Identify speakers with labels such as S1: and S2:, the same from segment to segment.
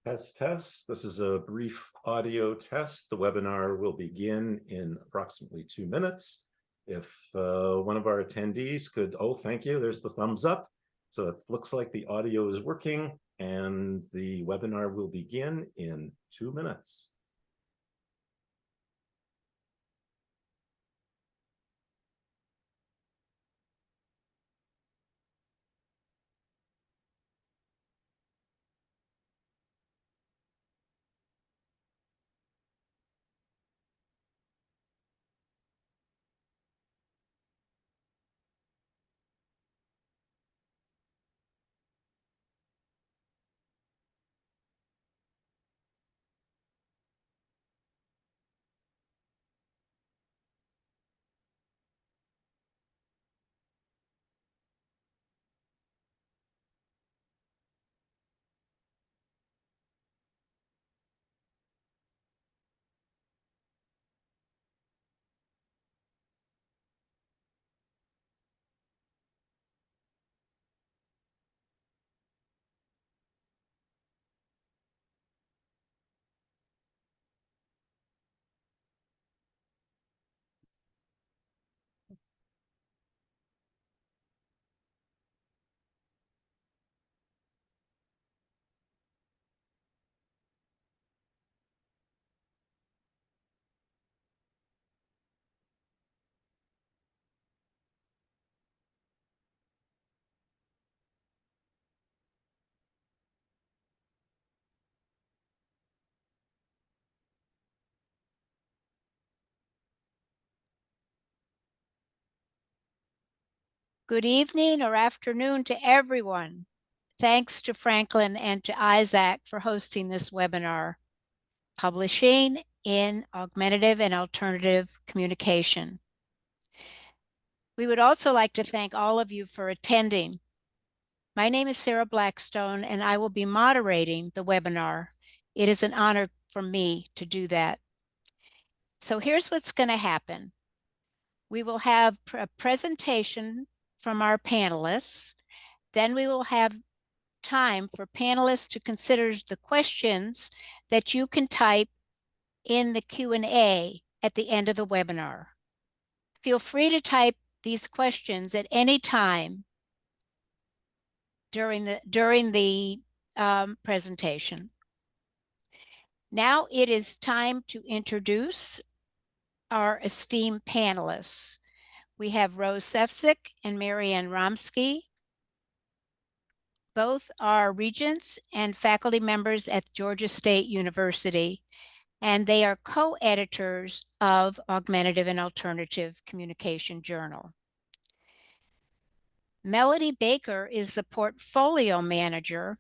S1: Test, test. This is a brief audio test. The webinar will begin in approximately 2 minutes. If one of our attendees could, oh, thank you, there's the thumbs up. So it looks like the audio is working and the webinar will begin in 2 minutes.
S2: Good evening or afternoon to everyone. Thanks to Franklin and to Isaac for hosting this webinar, Publishing in Augmentative and Alternative Communication. We would also like to thank all of you for attending. My name is Sarah Blackstone and I will be moderating the webinar. It is an honor for me to do that. So here's what's going to happen. We will have a presentation from our panelists. Then we will have time for panelists to consider the questions that you can type in the Q&A at the end of the webinar. Feel free to type these questions at any time during the presentation. Now it is time to introduce our esteemed panelists. We have Rose Sevcik and MaryAnn Romski. Both are regents and faculty members at Georgia State University, and they are co-editors of Augmentative and Alternative Communication Journal. Melody Baker is the portfolio manager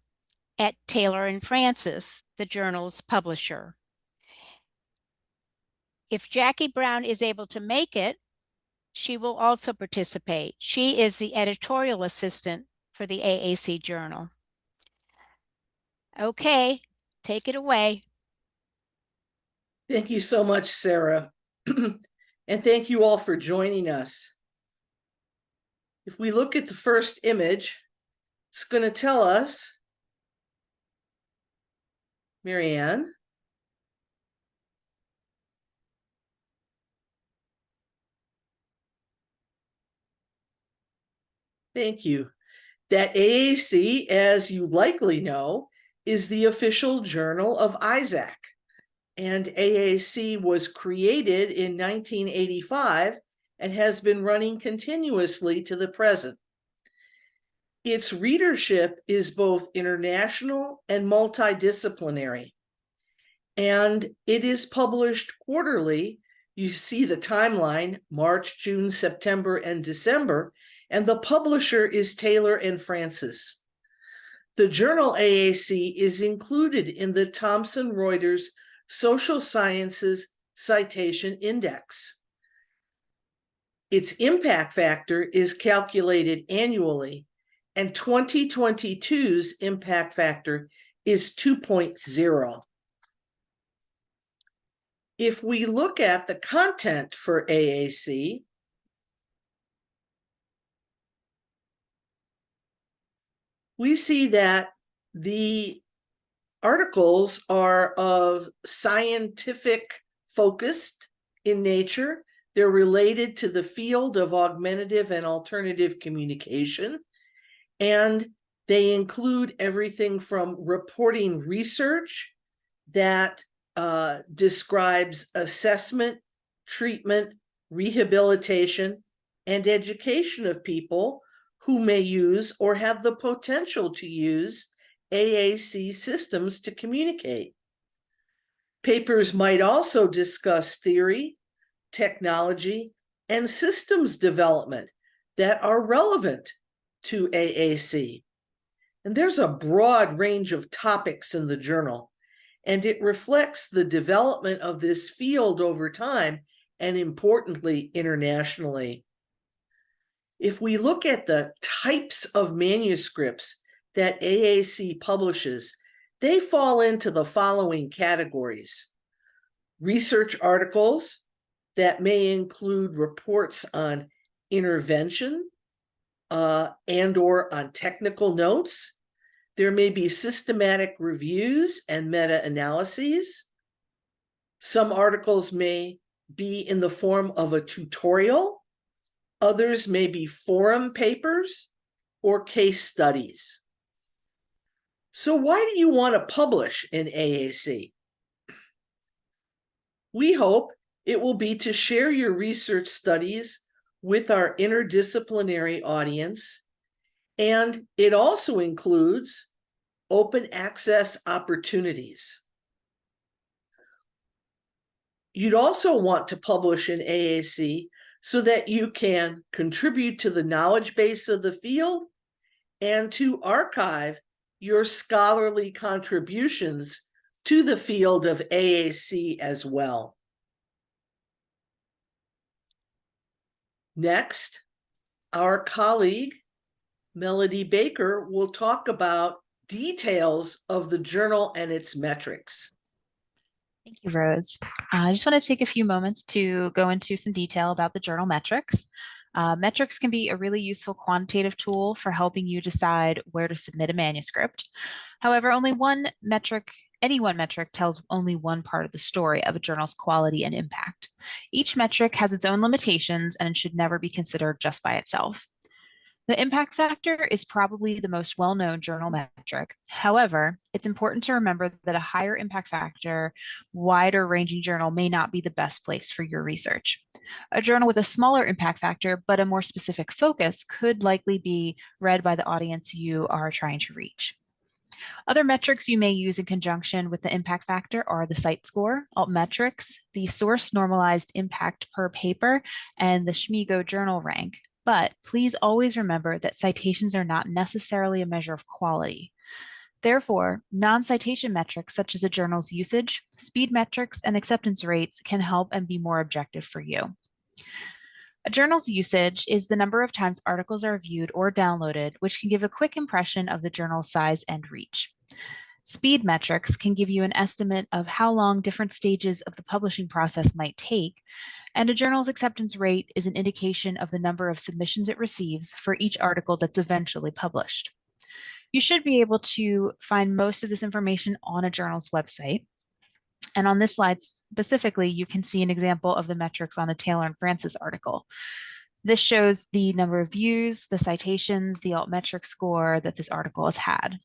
S2: at Taylor & Francis, the journal's publisher. If Jackie Brown is able to make it, she will also participate. She is the editorial assistant for the AAC Journal. Okay, take it away.
S3: Thank you so much, Sarah. And thank you all for joining us. If we look at the first image, it's going to tell us, MaryAnn, thank you, that AAC, as you likely know, is the official journal of Isaac. And AAC was created in 1985 and has been running continuously to the present. Its readership is both international and multidisciplinary, and it is published quarterly. You see the timeline, March, June, September, and December, and the publisher is Taylor & Francis. The journal AAC is included in the Thomson Reuters Social Sciences Citation Index. Its impact factor is calculated annually, and 2022's impact factor is 2.0. If we look at the content for AAC, we see that the Articles are of scientific focused in nature. They're related to the field of augmentative and alternative communication, and they include everything from reporting research that describes assessment, treatment, rehabilitation, and education of people who may use or have the potential to use AAC systems to communicate. Papers might also discuss theory, technology, and systems development that are relevant to AAC. And there's a broad range of topics in the journal, and it reflects the development of this field over time, and importantly, internationally. If we look at the types of manuscripts that AAC publishes, they fall into the following categories: research articles that may include reports on intervention and/or on technical notes. There may be systematic reviews and meta-analyses. Some articles may be in the form of a tutorial. Others may be forum papers or case studies. So why do you want to publish in AAC? We hope it will be to share your research studies with our interdisciplinary audience, and it also includes open access opportunities. You'd also want to publish in AAC so that you can contribute to the knowledge base of the field and to archive your scholarly contributions to the field of AAC as well. Next, our colleague, Melody Baker, will talk about details of the journal and its metrics.
S4: Thank you, Rose. I just want to take a few moments to go into some detail about the journal metrics. Metrics can be a really useful quantitative tool for helping you decide where to submit a manuscript. However, any one metric tells only one part of the story of a journal's quality and impact. Each metric has its own limitations and should never be considered just by itself. The impact factor is probably the most well-known journal metric. However, it's important to remember that a higher impact factor, wider ranging journal may not be the best place for your research. A journal with a smaller impact factor, but a more specific focus could likely be read by the audience you are trying to reach. Other metrics you may use in conjunction with the impact factor are the site score, altmetrics, the source normalized impact per paper, and the Schmigo journal rank. But please always remember that citations are not necessarily a measure of quality. Therefore, non-citation metrics such as a journal's usage, speed metrics, and acceptance rates can help and be more objective for you. A journal's usage is the number of times articles are viewed or downloaded, which can give a quick impression of the journal's size and reach. Speed metrics can give you an estimate of how long different stages of the publishing process might take, and a journal's acceptance rate is an indication of the number of submissions it receives for each article that's eventually published. You should be able to find most of this information on a journal's website. And on this slide specifically, you can see an example of the metrics on a Taylor and Francis article. This shows the number of views, the citations, the altmetric score that this article has had.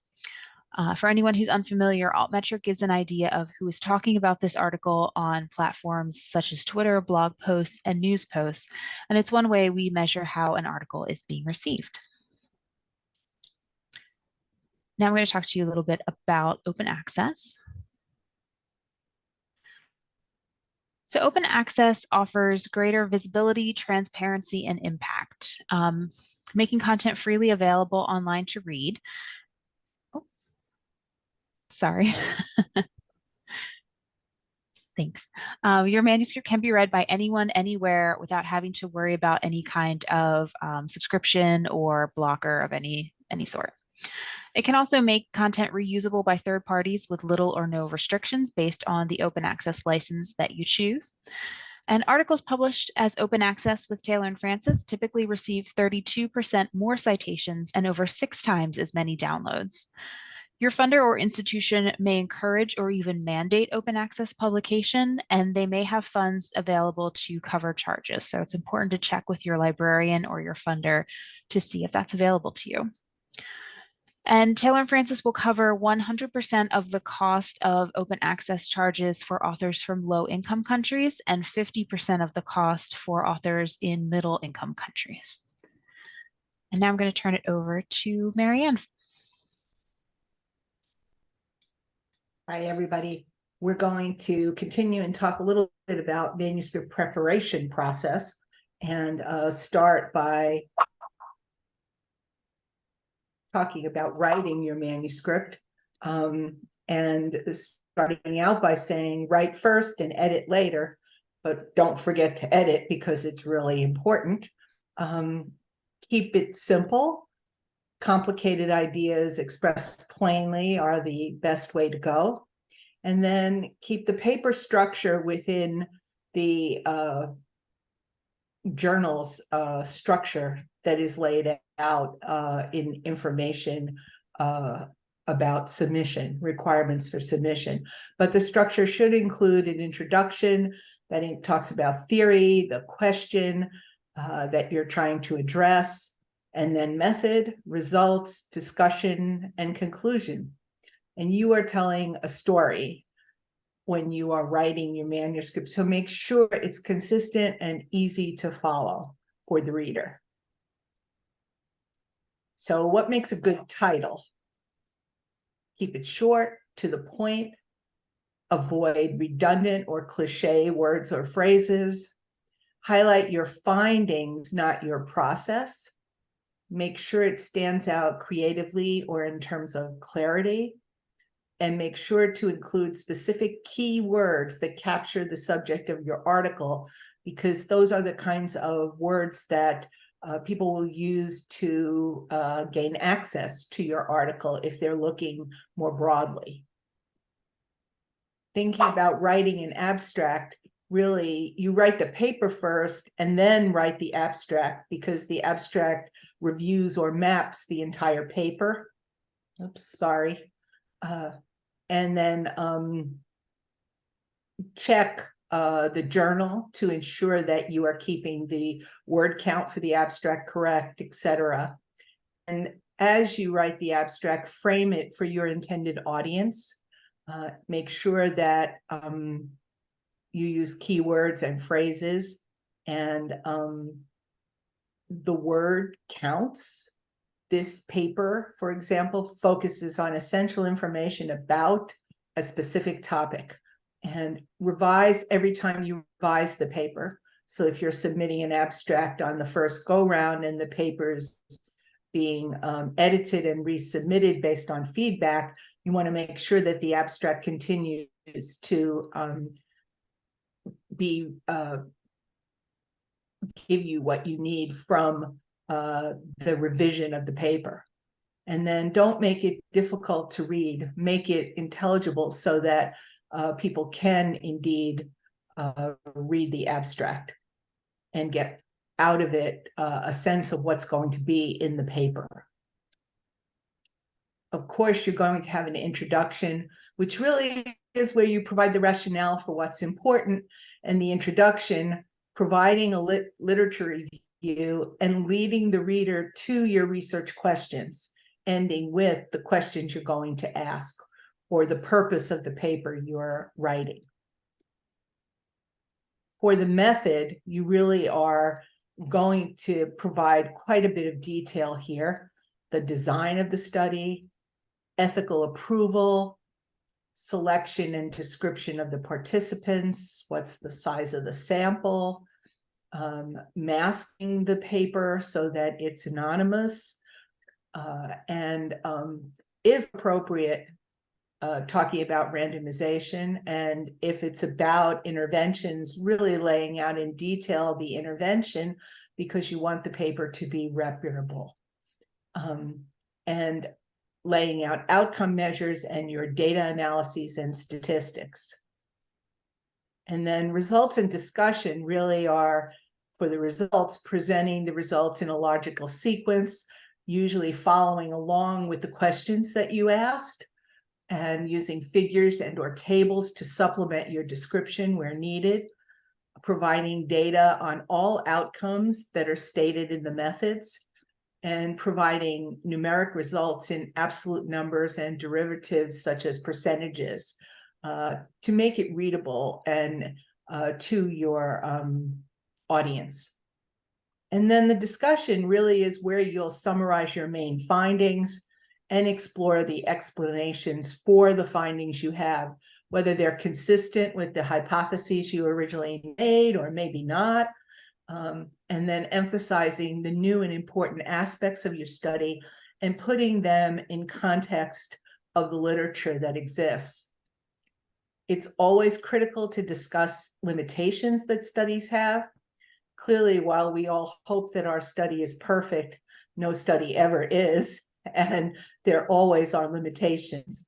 S4: For anyone who's unfamiliar, altmetric gives an idea of who is talking about this article on platforms such as Twitter, blog posts, and news posts, and it's one way we measure how an article is being received. Now I'm going to talk to you a little bit about open access. So open access offers greater visibility, transparency, and impact, making content freely available online to read. Oh, sorry. Thanks. Your manuscript can be read by anyone, anywhere, without having to worry about any kind of subscription or blocker of any sort. It can also make content reusable by third parties with little or no restrictions based on the open access license that you choose. And articles published as open access with Taylor and Francis typically receive 32% more citations and over 6 times as many downloads. Your funder or institution may encourage or even mandate open access publication, and they may have funds available to cover charges. So it's important to check with your librarian or your funder to see if that's available to you. And Taylor and Francis will cover 100% of the cost of open access charges for authors from low income countries and 50% of the cost for authors in middle income countries. And now I'm going to turn it over to MaryAnn.
S5: Hi, everybody. We're going to continue and talk a little bit about manuscript preparation process and start by talking about writing your manuscript and starting out by saying write first and edit later, but don't forget to edit because it's really important. Keep it simple. Complicated ideas expressed plainly are the best way to go. And then keep the paper structure within the journal's structure that is laid out in information about submission, requirements for submission. But the structure should include an introduction that talks about theory, the question that you're trying to address, and then method, results, discussion, and conclusion. And you are telling a story when you are writing your manuscript. So make sure it's consistent and easy to follow for the reader. So what makes a good title? Keep it short, to the point, avoid redundant or cliche words or phrases, highlight your findings, not your process. Make sure it stands out creatively or in terms of clarity, and make sure to include specific key words that capture the subject of your article, because those are the kinds of words that people will use to gain access to your article if they're looking more broadly. Thinking about writing an abstract, really, you write the paper first and then write the abstract, because the abstract reviews or maps the entire paper. Oops, sorry. And then check the journal to ensure that you are keeping the word count for the abstract correct, etc. And as you write the abstract, frame it for your intended audience. Make sure that you use keywords and phrases, and the word counts. This paper, for example, focuses on essential information about a specific topic, and revise every time you revise the paper. So if you're submitting an abstract on the first go round and the paper's being edited and resubmitted based on feedback, you want to make sure that the abstract continues to give you what you need from the revision of the paper. And then don't make it difficult to read, make it intelligible so that people can indeed read the abstract and get out of it a sense of what's going to be in the paper. Of course, you're going to have an introduction, which really is where you provide the rationale for what's important, and the introduction, providing a literature review and leading the reader to your research questions, ending with the questions you're going to ask or the purpose of the paper you're writing. For the method, you really are going to provide quite a bit of detail here: the design of the study, ethical approval, selection and description of the participants, what's the size of the sample, masking the paper so that it's anonymous, and if appropriate, talking about randomization, and if it's about interventions, really laying out in detail the intervention, because you want the paper to be reputable, and laying out outcome measures and your data analyses and statistics. And then results and discussion really are, for the results, presenting the results in a logical sequence, usually following along with the questions that you asked and using figures and or tables to supplement your description where needed, providing data on all outcomes that are stated in the methods, and providing numeric results in absolute numbers and derivatives such as percentages to make it readable and to your audience. And then the discussion really is where you'll summarize your main findings and explore the explanations for the findings you have, whether they're consistent with the hypotheses you originally made or maybe not. And then emphasizing the new and important aspects of your study and putting them in context of the literature that exists. It's always critical to discuss limitations that studies have. Clearly, while we all hope that our study is perfect, no study ever is, and there always are limitations.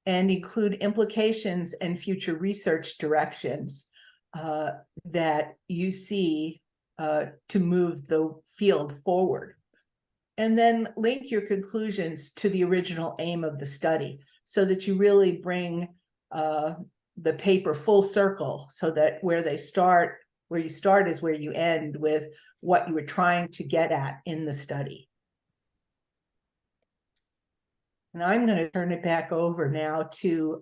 S5: And include implications and future research directions that you see to move the field forward. And then link your conclusions to the original aim of the study so that you really bring the paper full circle, so that where you start is where you end with what you were trying to get at in the study. And I'm going to turn it back over now to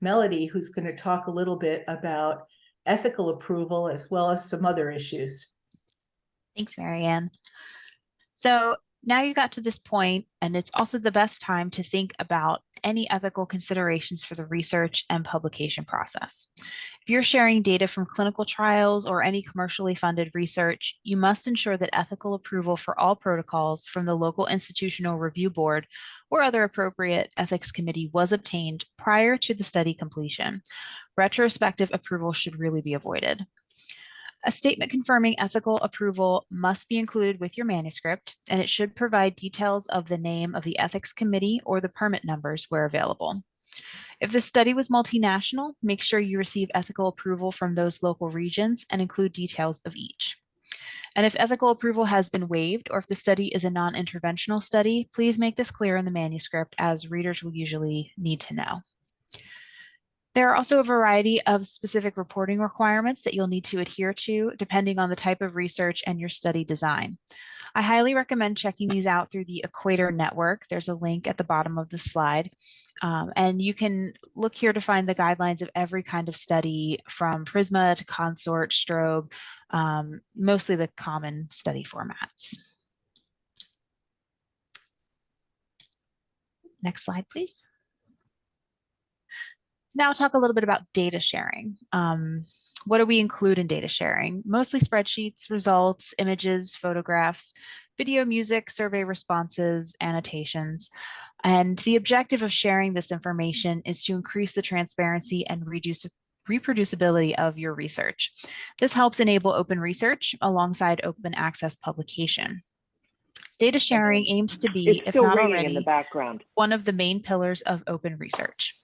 S5: Melody, who's going to talk a little bit about ethical approval as well as some other issues.
S4: Thanks, MaryAnn. So now you got to this point, and it's also the best time to think about any ethical considerations for the research and publication process. If you're sharing data from clinical trials or any commercially funded research, you must ensure that ethical approval for all protocols from the local institutional review board or other appropriate ethics committee was obtained prior to the study completion. Retrospective approval should really be avoided. A statement confirming ethical approval must be included with your manuscript, and it should provide details of the name of the ethics committee or the permit numbers where available. If the study was multinational, make sure you receive ethical approval from those local regions and include details of each. And if ethical approval has been waived, or if the study is a non-interventional study, please make this clear in the manuscript, as readers will usually need to know. There are also a variety of specific reporting requirements that you'll need to adhere to depending on the type of research and your study design. I highly recommend checking these out through the Equator Network. There's a link at the bottom of the slide. And you can look here to find the guidelines of every kind of study, from Prisma to Consort, Strobe, mostly the common study formats. Next slide, please. So now I'll talk a little bit about data sharing. What do we include in data sharing? Mostly spreadsheets, results, images, photographs, video, music, survey responses, annotations. And the objective of sharing this information is to increase the transparency and reproducibility of your research. This helps enable open research alongside open access publication. Data sharing aims to be, if not already, in the background, one of the main pillars of open research.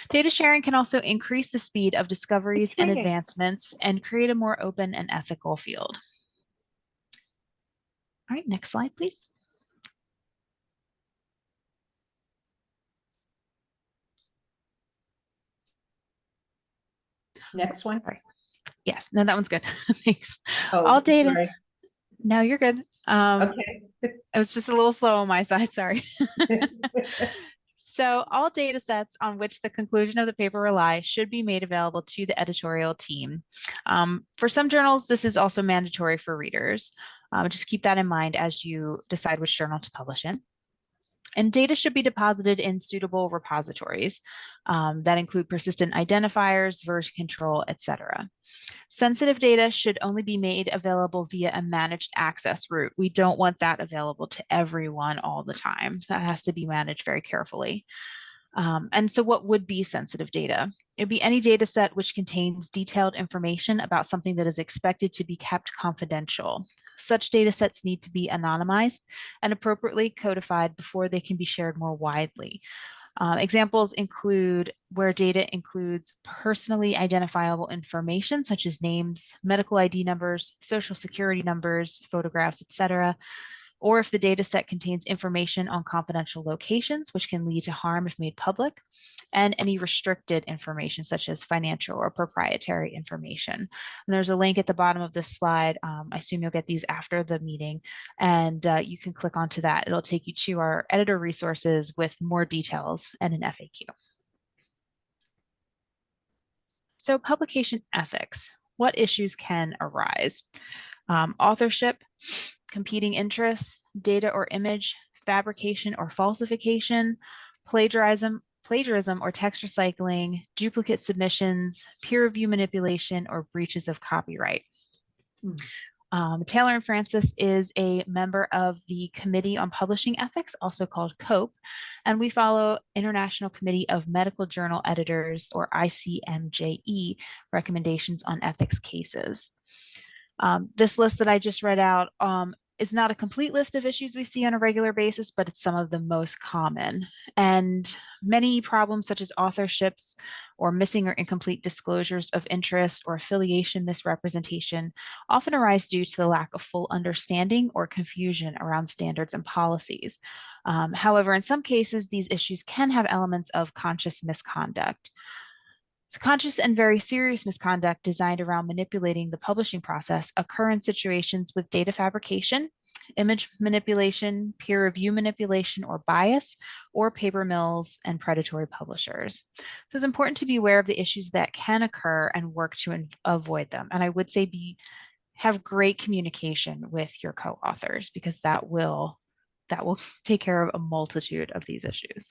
S4: Data sharing can also increase the speed of discoveries and advancements and create a more open and ethical field. All right, next slide, please.
S5: Next one.
S4: Sorry. Yes, no, that one's good. Thanks.
S5: Oh,
S4: all data.
S5: Sorry.
S4: No, you're good.
S5: Okay.
S4: It was just a little slow on my side, sorry. So all data sets on which the conclusion of the paper relies should be made available to the editorial team. For some journals, this is also mandatory for readers. Just keep that in mind as you decide which journal to publish in. And data should be deposited in suitable repositories that include persistent identifiers, version control, etc. Sensitive data should only be made available via a managed access route. We don't want that available to everyone all the time. That has to be managed very carefully. And so what would be sensitive data? It'd be any data set which contains detailed information about something that is expected to be kept confidential. Such data sets need to be anonymized and appropriately codified before they can be shared more widely. Examples include where data includes personally identifiable information such as names, medical ID numbers, social security numbers, photographs, etc. or if the data set contains information on confidential locations, which can lead to harm if made public, and any restricted information such as financial or proprietary information. And there's a link at the bottom of this slide. I assume you'll get these after the meeting, and you can click onto that. It'll take you to our editor resources with more details and an FAQ. So publication ethics, what issues can arise? Authorship, competing interests, data or image, fabrication or falsification, plagiarism or text recycling, duplicate submissions, peer review manipulation, or breaches of copyright. Taylor and Francis is a member of the Committee on Publishing Ethics, also called COPE, and we follow International Committee of Medical Journal Editors, or ICMJE, recommendations on ethics cases. This list that I just read out is not a complete list of issues we see on a regular basis, but it's some of the most common. And many problems such as authorships or missing or incomplete disclosures of interest or affiliation misrepresentation often arise due to the lack of full understanding or confusion around standards and policies. However, in some cases, these issues can have elements of conscious misconduct. So conscious and very serious misconduct designed around manipulating the publishing process occur in situations with data fabrication, image manipulation, peer review manipulation or bias, or paper mills and predatory publishers. So it's important to be aware of the issues that can occur and work to avoid them. And I would say have great communication with your co-authors, because that will take care of a multitude of these issues.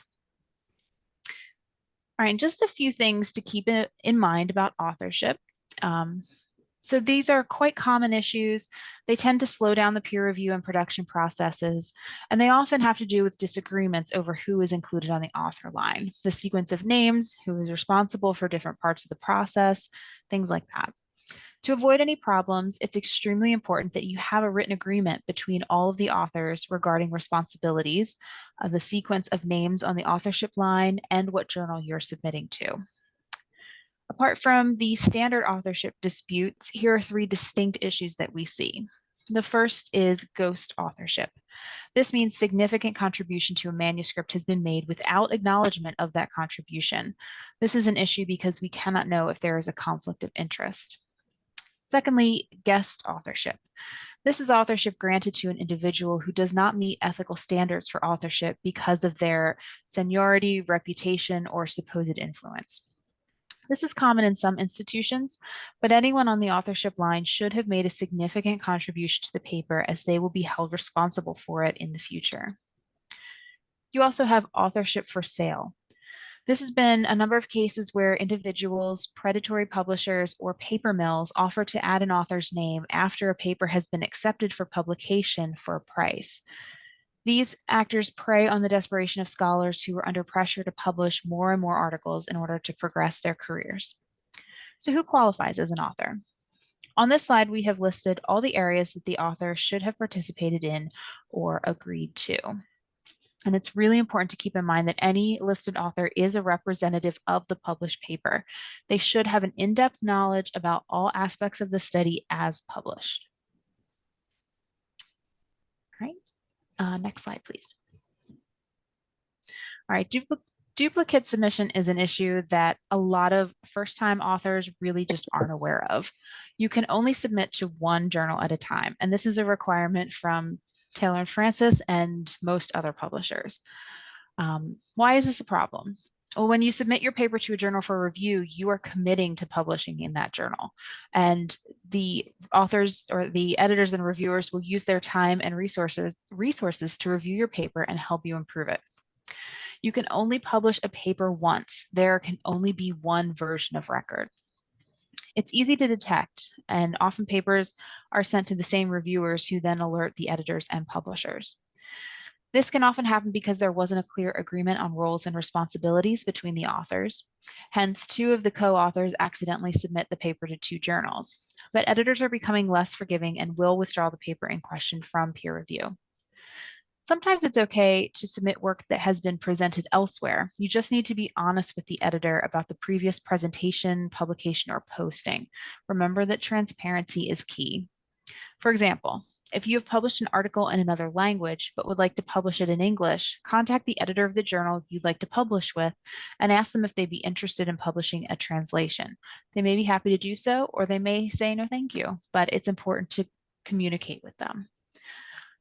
S4: All right, just a few things to keep in mind about authorship. So these are quite common issues. They tend to slow down the peer review and production processes, and they often have to do with disagreements over who is included on the author line, the sequence of names, who is responsible for different parts of the process, things like that. To avoid any problems, it's extremely important that you have a written agreement between all of the authors regarding responsibilities, the sequence of names on the authorship line, and what journal you're submitting to. Apart from the standard authorship disputes, here are 3 distinct issues that we see. The first is ghost authorship. This means significant contribution to a manuscript has been made without acknowledgement of that contribution. This is an issue because we cannot know if there is a conflict of interest. Secondly, guest authorship. This is authorship granted to an individual who does not meet ethical standards for authorship because of their seniority, reputation, or supposed influence. This is common in some institutions, but anyone on the authorship line should have made a significant contribution to the paper, as they will be held responsible for it in the future. You also have authorship for sale. This has been a number of cases where individuals, predatory publishers, or paper mills offer to add an author's name after a paper has been accepted for publication for a price. These actors prey on the desperation of scholars who are under pressure to publish more and more articles in order to progress their careers. So who qualifies as an author? On this slide, we have listed all the areas that the author should have participated in or agreed to. And it's really important to keep in mind that any listed author is a representative of the published paper. They should have an in-depth knowledge about all aspects of the study as published. All right, next slide, please. All right, duplicate submission is an issue that a lot of first-time authors really just aren't aware of. You can only submit to 1 journal at a time, and this is a requirement from Taylor and Francis and most other publishers. Why is this a problem? Well, when you submit your paper to a journal for review, you are committing to publishing in that journal. And the authors or the editors and reviewers will use their time and resources to review your paper and help you improve it. You can only publish a paper once. There can only be 1 version of record. It's easy to detect, and often papers are sent to the same reviewers who then alert the editors and publishers. This can often happen because there wasn't a clear agreement on roles and responsibilities between the authors. Hence, 2 of the co-authors accidentally submit the paper to 2 journals. But editors are becoming less forgiving and will withdraw the paper in question from peer review. Sometimes it's okay to submit work that has been presented elsewhere. You just need to be honest with the editor about the previous presentation, publication, or posting. Remember that transparency is key. For example, If you have published an article in another language but would like to publish it in English, contact the editor of the journal you'd like to publish with and ask them if they'd be interested in publishing a translation. They may be happy to do so, or they may say no thank you, but it's important to communicate with them.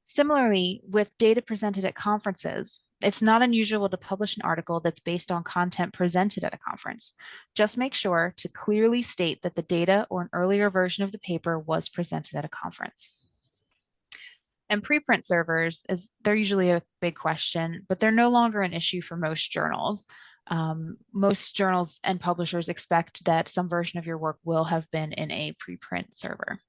S4: Similarly, with data presented at conferences, it's not unusual to publish an article that's based on content presented at a conference. Just make sure to clearly state that the data or an earlier version of the paper was presented at a conference. And preprint servers, they're usually a big question, but they're no longer an issue for most journals. Most journals and publishers expect that some version of your work will have been in a preprint server.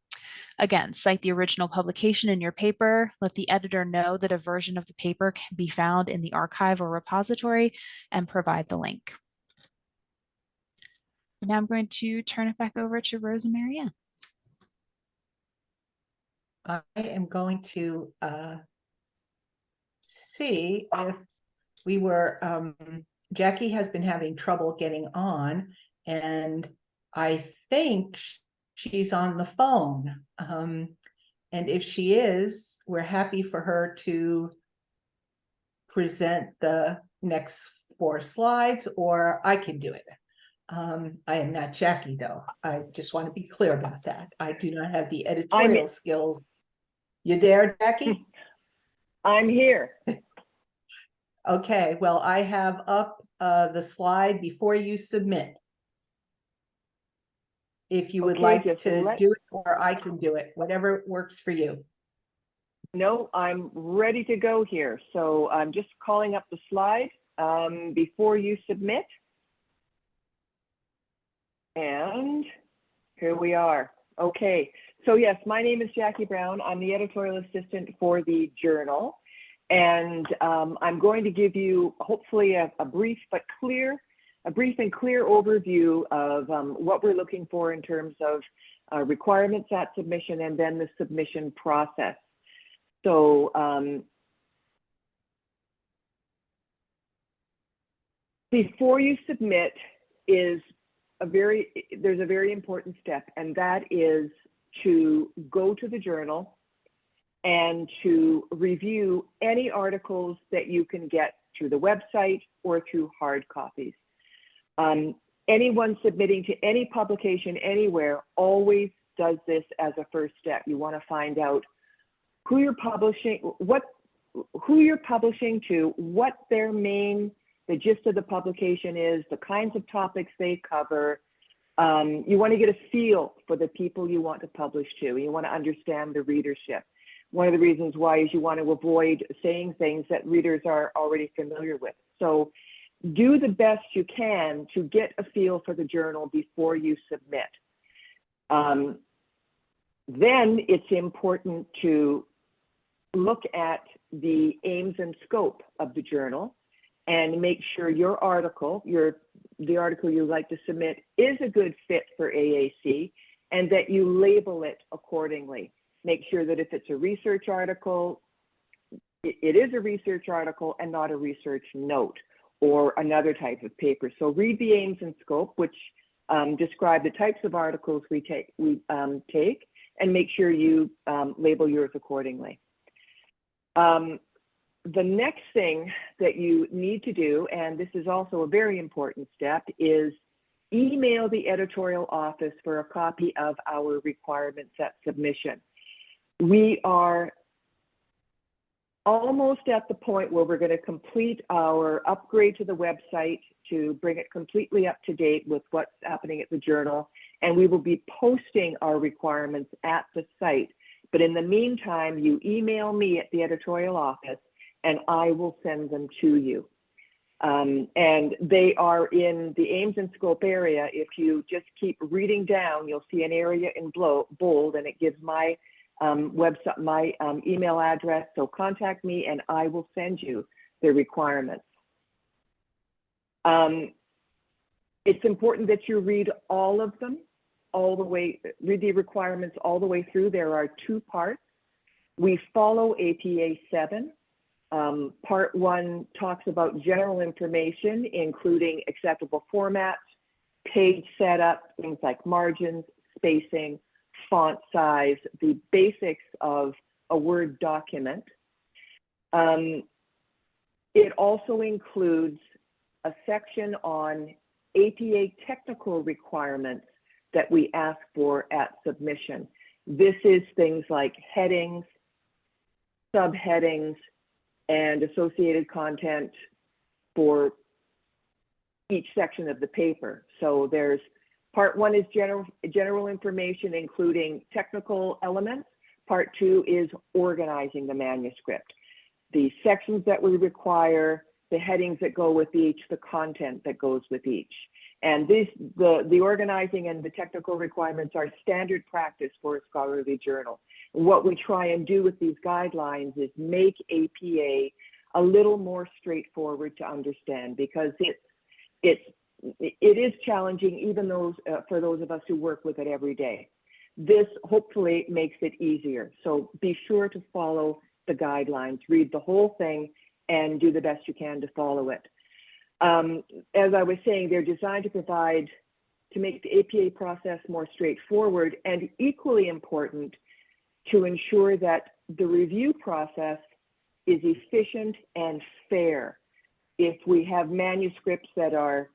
S4: Again, cite the original publication in your paper, let the editor know that a version of the paper can be found in the archive or repository, and provide the link. Now I'm going to turn it back over to Rose and MaryAnn.
S5: I am going to see if we were, Jackie has been having trouble getting on, and I think she's on the phone. And if she is, we're happy for her to present the next 4 slides, or I can do it. I am not Jackie, though. I just want to be clear about that. I do not have the editorial skills. You there, Jackie?
S6: I'm here.
S5: Okay, well, I have up the slide before you submit. If you would
S6: Okay,
S5: like
S6: just
S5: to do it, or I can do it, whatever works for you.
S6: No, I'm ready to go here. So I'm just calling up the slide before you submit. And here we are. Okay, so yes, my name is Jackie Brown. I'm the editorial assistant for the journal. And I'm going to give you hopefully a brief and clear overview of what we're looking for in terms of requirements at submission and then the submission process. So before you submit there's a very important step, and that is to go to the journal and to review any articles that you can get through the website or through hard copies. Anyone submitting to any publication anywhere always does this as a first step. You want to find out who you're publishing, who you're publishing to, what the gist of the publication is, the kinds of topics they cover. You want to get a feel for the people you want to publish to. You want to understand the readership. One of the reasons why is you want to avoid saying things that readers are already familiar with. So do the best you can to get a feel for the journal before you submit. Then it's important to look at the aims and scope of the journal and make sure your article, the article you'd like to submit, is a good fit for AAC, and that you label it accordingly. Make sure that if it's a research article, it is a research article and not a research note or another type of paper. So read the aims and scope, which describe the types of articles we take, and make sure you label yours accordingly. The next thing that you need to do, and this is also a very important step, is email the editorial office for a copy of our requirements at submission. We are almost at the point where we're going to complete our upgrade to the website to bring it completely up to date with what's happening at the journal, and we will be posting our requirements at the site. But in the meantime, you email me at the editorial office and I will send them to you. And they are in the aims and scope area. If you just keep reading down, you'll see an area in bold, and it gives my website, my email address. So contact me and I will send you the requirements. It's important that you read all of them, all the way, read the requirements all the way through. There are 2 parts. We follow APA 7. Part 1 talks about general information, including acceptable formats, page setup, things like margins, spacing, font size, the basics of a Word document. It also includes a section on APA technical requirements that we ask for at submission. This is things like headings, subheadings, and associated content for each section of the paper. So there's part 1 is general information, including technical elements. Part 2 is organizing the manuscript. The sections that we require, the headings that go with each, the content that goes with each. And the organizing and the technical requirements are standard practice for a scholarly journal. What we try and do with these guidelines is make APA a little more straightforward to understand, because it is challenging, even for those of us who work with it every day. This hopefully makes it easier. So be sure to follow the guidelines, read the whole thing, and do the best you can to follow it. As I was saying, they're designed to make the APA process more straightforward, and equally important, to ensure that the review process is efficient and fair. If we have manuscripts that are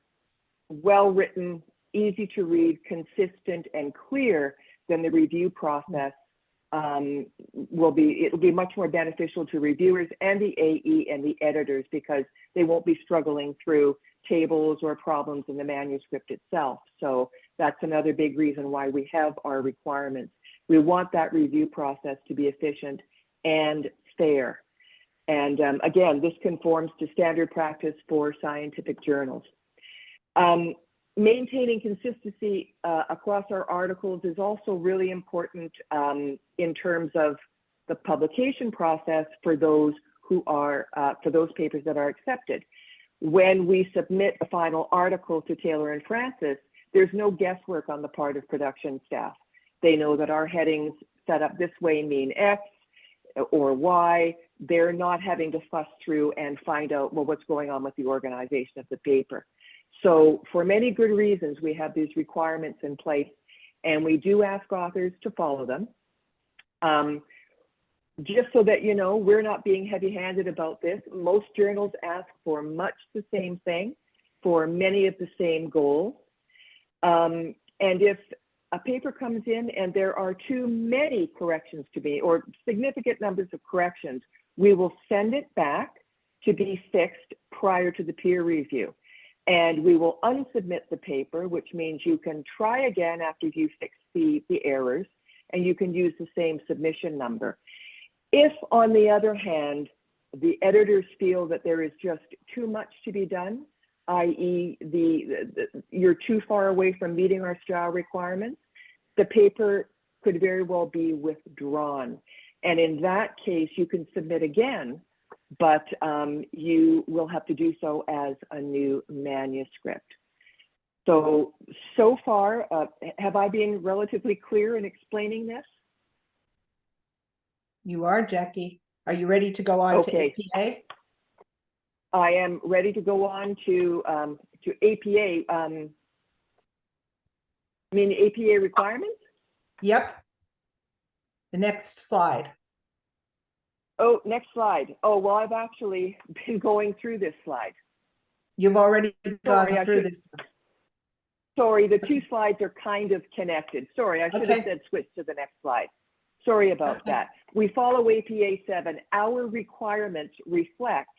S6: well written, easy to read, consistent, and clear, then the review process it'll be much more beneficial to reviewers and the AE and the editors, because they won't be struggling through tables or problems in the manuscript itself. So that's another big reason why we have our requirements. We want that review process to be efficient and fair. And again, this conforms to standard practice for scientific journals. Maintaining consistency across our articles is also really important in terms of the publication process for those papers that are accepted. When we submit a final article to Taylor and Francis, there's no guesswork on the part of production staff. They know that our headings set up this way mean X or Y. They're not having to fuss through and find out, well, what's going on with the organization of the paper. So for many good reasons, we have these requirements in place, and we do ask authors to follow them. Just so that you know, we're not being heavy-handed about this. Most journals ask for much the same thing, for many of the same goals. And if a paper comes in and there are too many corrections to be, or significant numbers of corrections, we will send it back to be fixed prior to the peer review. And we will unsubmit the paper, which means you can try again after you fix the errors, and you can use the same submission number. If, on the other hand, the editors feel that there is just too much to be done, i.e. you're too far away from meeting our style requirements, the paper could very well be withdrawn. And in that case, you can submit again, but you will have to do so as a new manuscript. So far, have I been relatively clear in explaining this?
S5: You are, Jackie. Are you ready to go on to APA?
S6: I am ready to go on to APA. I mean APA requirements?
S5: Yep. The next slide.
S6: Oh, next slide. Oh, well, I've actually been going through this slide.
S5: You've already gone through this.
S6: Sorry, the two slides are kind of connected. Sorry, I should have said switch to the next slide. Sorry about that. We follow APA 7. Our requirements reflect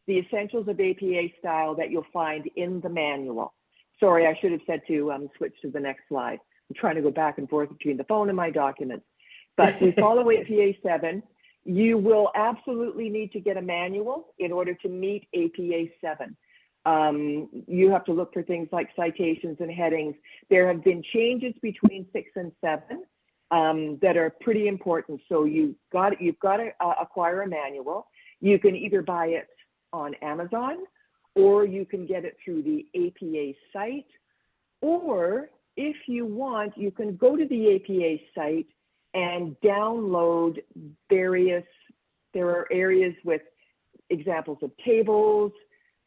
S6: the essentials of APA style that you'll find in the manual. Sorry, I should have said to switch to the next slide. I'm trying to go back and forth between the phone and my documents. But we follow APA 7. You will absolutely need to get a manual in order to meet APA 7. You have to look for things like citations and headings. There have been changes between 6 and 7 that are pretty important. So you've got to acquire a manual. You can either buy it on Amazon, or you can get it through the APA site, or if you want, you can go to the APA site and download various, there are areas with examples of tables.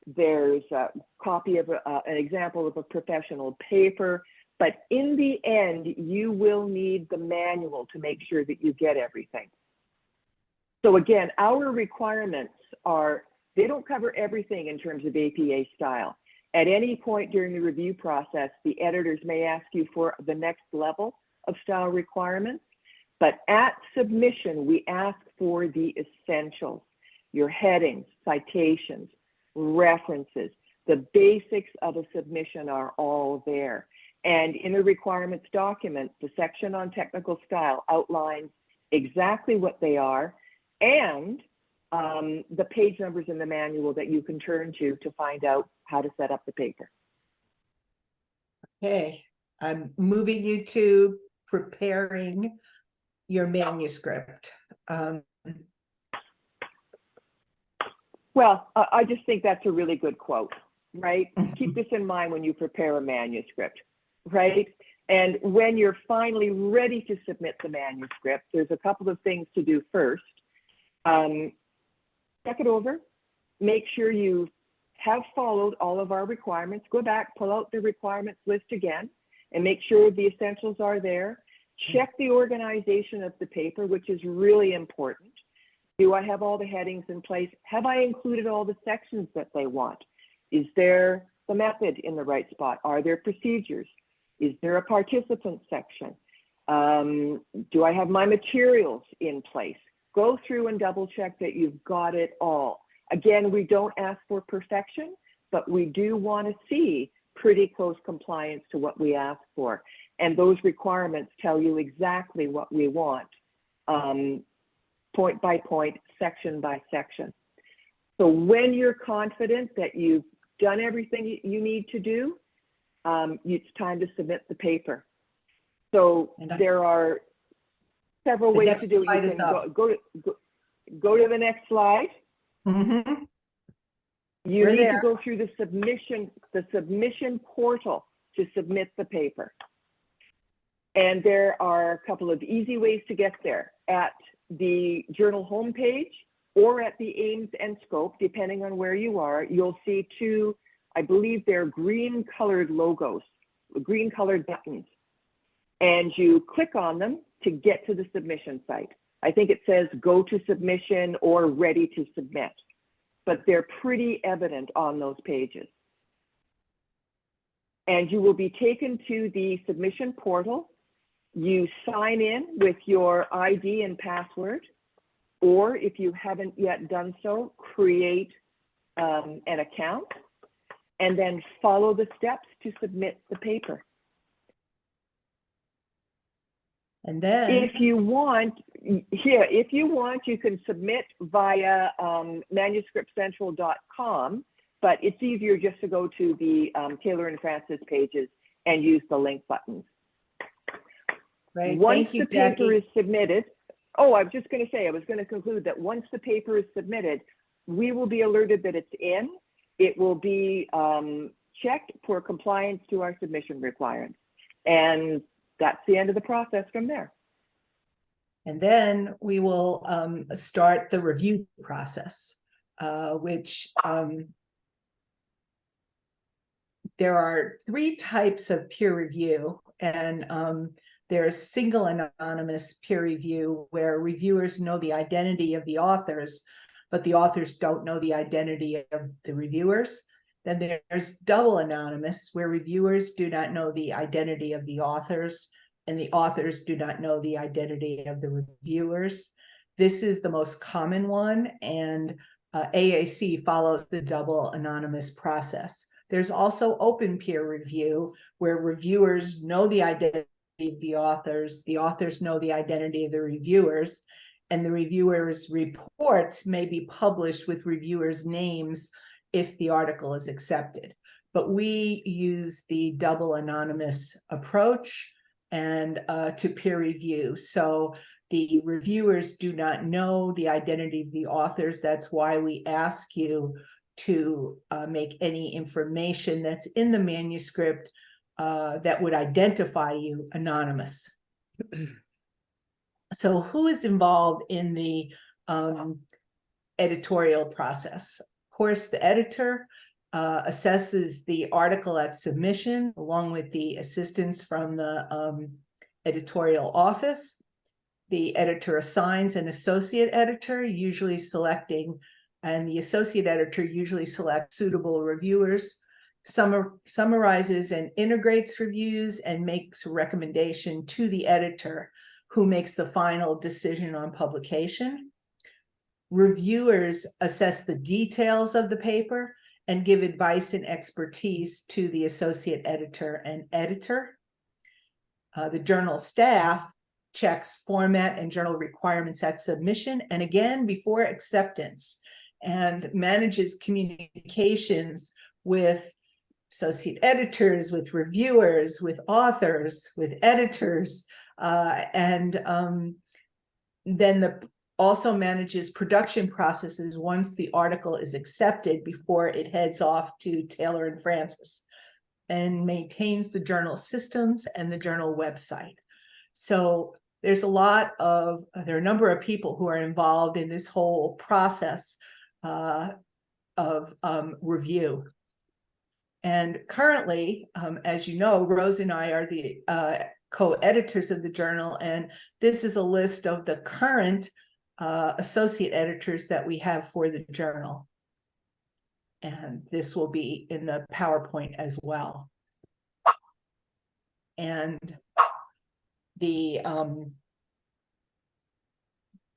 S6: There's a copy of an example of a professional paper, but in the end, you will need the manual to make sure that you get everything. So again, our requirements are, they don't cover everything in terms of APA style. At any point during the review process, the editors may ask you for the next level of style requirements, but at submission, we ask for the essentials, your headings, citations, references, the basics of a submission are all there. And in the requirements document, the section on technical style outlines exactly what they are and the page numbers in the manual that you can turn to find out how to set up the paper.
S5: Okay, I'm moving you to preparing your manuscript.
S6: Well, I just think that's a really good quote, right? Keep this in mind when you prepare a manuscript, right? And when you're finally ready to submit the manuscript, there's a couple of things to do first. Check it over, make sure you have followed all of our requirements. Go back, pull out the requirements list again, and make sure the essentials are there. Check the organization of the paper, which is really important. Do I have all the headings in place? Have I included all the sections that they want? Is there the method in the right spot? Are there procedures? Is there a participant section? Do I have my materials in place? Go through and double check that you've got it all. Again, we don't ask for perfection, but we do want to see pretty close compliance to what we ask for. And those requirements tell you exactly what we want, point by point, section by section. So when you're confident that you've done everything you need to do, it's time to submit the paper. So there are several ways to do it. You can go to the next slide.
S5: Mm-hmm.
S6: You need to go through the submission portal to submit the paper. And there are a couple of easy ways to get there. At the journal homepage or at the aims and scope, depending on where you are, you'll see two, I believe they're green colored logos, green colored buttons. And you click on them to get to the submission site. I think it says go to submission or ready to submit, but they're pretty evident on those pages. And you will be taken to the submission portal. You sign in with your ID and password, or if you haven't yet done so, create an account and then follow the steps to submit the paper.
S5: And then
S6: if you want, you can submit via manuscriptcentral.com, but it's easier just to go to the Taylor and Francis pages and use the link buttons.
S5: Right.
S6: Once
S5: Thank you,
S6: the paper
S5: Jackie.
S6: is submitted, oh, I was just going to say, I was going to conclude that once the paper is submitted, we will be alerted that it's in. It will be checked for compliance to our submission requirements. And that's the end of the process from there.
S5: And then we will start the review process, which there are 3 types of peer review, and there's single anonymous peer review where reviewers know the identity of the authors, but the authors don't know the identity of the reviewers. Then there's double anonymous where reviewers do not know the identity of the authors and the authors do not know the identity of the reviewers. This is the most common one, and AAC follows the double anonymous process. There's also open peer review where reviewers know the identity of the authors know the identity of the reviewers, and the reviewers' reports may be published with reviewers' names if the article is accepted. But we use the double anonymous approach and to peer review. So the reviewers do not know the identity of the authors. That's why we ask you to make any information that's in the manuscript that would identify you anonymous. So who is involved in the editorial process? Of course, the editor assesses the article at submission along with the assistance from the editorial office. the editor assigns an associate editor, usually selecting, and the associate editor usually selects suitable reviewers, summarizes and integrates reviews, and makes a recommendation to the editor, who makes the final decision on publication. Reviewers assess the details of the paper and give advice and expertise to the associate editor and editor. The journal staff checks format and journal requirements at submission and again before acceptance, and manages communications with associate editors, with reviewers, with authors, with editors, and then also manages production processes once the article is accepted before it heads off to Taylor and Francis, and maintains the journal systems and the journal website. So there are a number of people who are involved in this whole process of review. And currently, as you know, Rose and I are the co-editors of the journal, and this is a list of the current associate editors that we have for the journal. And this will be in the PowerPoint as well. And the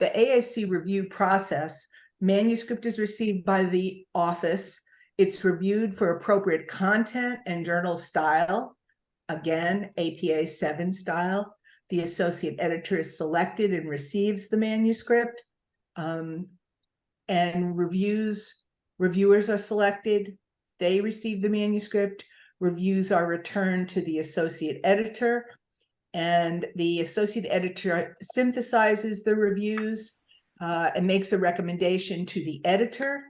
S5: AAC review process, manuscript is received by the office. It's reviewed for appropriate content and journal style. Again, APA 7 style. The associate editor is selected and receives the manuscript. And reviewers are selected. They receive the manuscript. Reviews are returned to the associate editor. And the associate editor synthesizes the reviews and makes a recommendation to the editor.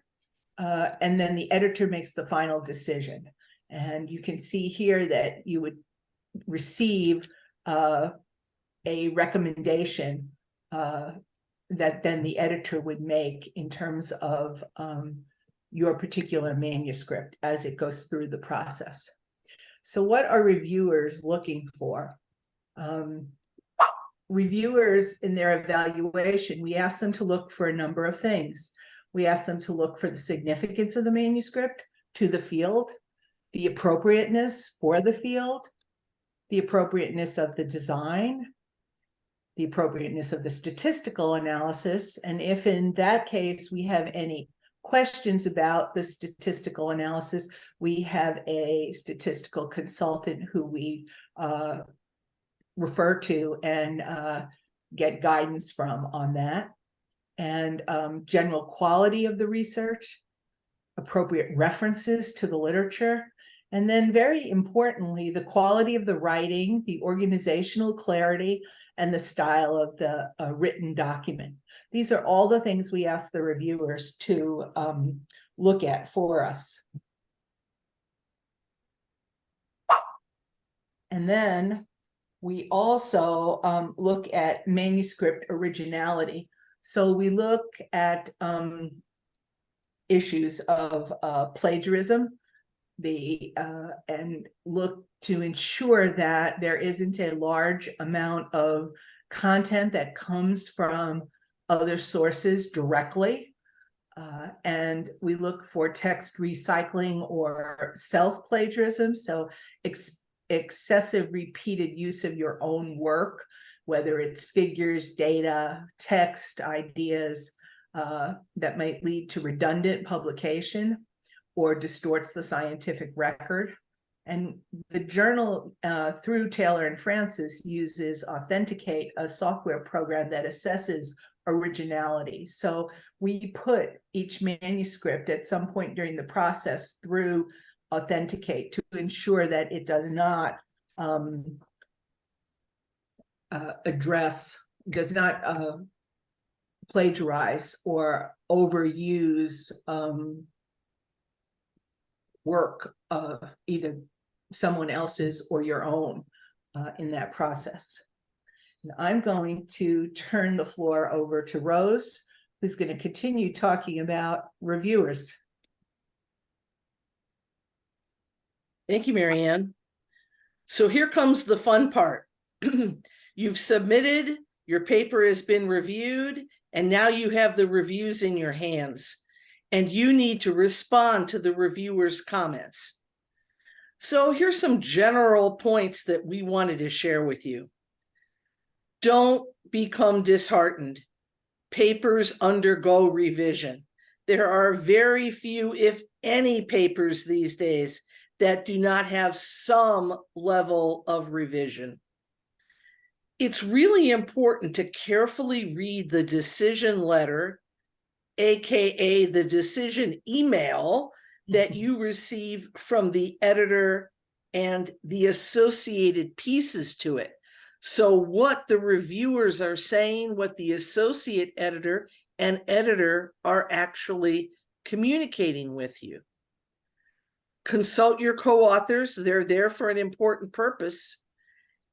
S5: And then the editor makes the final decision. And you can see here that you would receive a recommendation that then the editor would make in terms of your particular manuscript as it goes through the process. So what are reviewers looking for? Reviewers in their evaluation, we ask them to look for a number of things. We ask them to look for the significance of the manuscript to the field, the appropriateness for the field, the appropriateness of the design, the appropriateness of the statistical analysis, and if in that case we have any questions about the statistical analysis, we have a statistical consultant who we refer to and get guidance from on that. And general quality of the research, appropriate references to the literature, and then very importantly, the quality of the writing, the organizational clarity, and the style of the written document. These are all the things we ask the reviewers to look at for us. And then we also look at manuscript originality. So we look at issues of plagiarism, and look to ensure that there isn't a large amount of content that comes from other sources directly. And we look for text recycling or self-plagiarism, so excessive repeated use of your own work, whether it's figures, data, text, ideas, that might lead to redundant publication or distorts the scientific record. And the journal, through Taylor and Francis, uses Authenticate, a software program that assesses originality. So we put each manuscript at some point during the process through Authenticate to ensure that it does not plagiarize or overuse work, either someone else's or your own, in that process. And I'm going to turn the floor over to Rose, who's going to continue talking about reviewers.
S3: Thank you, MaryAnn. So here comes the fun part. You've submitted Your paper has been reviewed, and now you have the reviews in your hands, and you need to respond to the reviewer's comments. So here's some general points that we wanted to share with you. Don't become disheartened. Papers undergo revision. There are very few, if any, papers these days that do not have some level of revision. It's really important to carefully read the decision letter, aka the decision email that you receive from the editor and the associated pieces to it. So what the reviewers are saying, what the associate editor and editor are actually communicating with you. Consult your co-authors. They're there for an important purpose.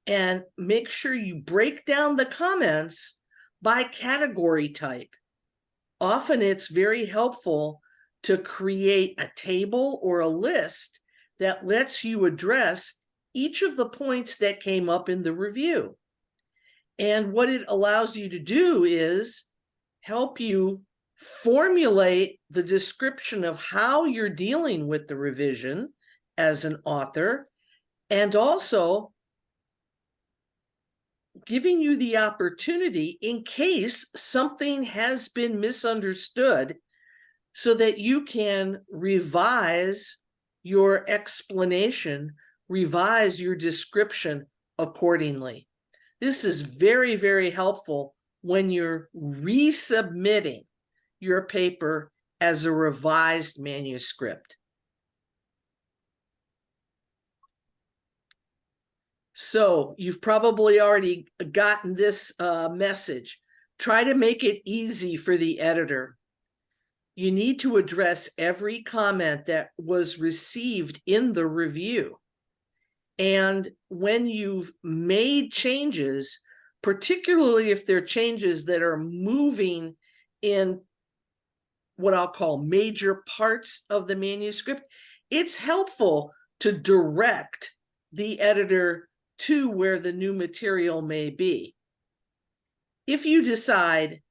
S3: And make sure you break down the comments by category type. Often it's very helpful to create a table or a list that lets you address each of the points that came up in the review. And what it allows you to do is help you formulate the description of how you're dealing with the revision as an author, and also giving you the opportunity in case something has been misunderstood so that you can revise your explanation, revise your description accordingly. This is very, very helpful when you're resubmitting your paper as a revised manuscript. So you've probably already gotten this message. Try to make it easy for the editor. You need to address every comment that was received in the review. And when you've made changes, particularly if they're changes that are moving in what I'll call major parts of the manuscript, it's helpful to direct the editor to where the new material may be. If you decide,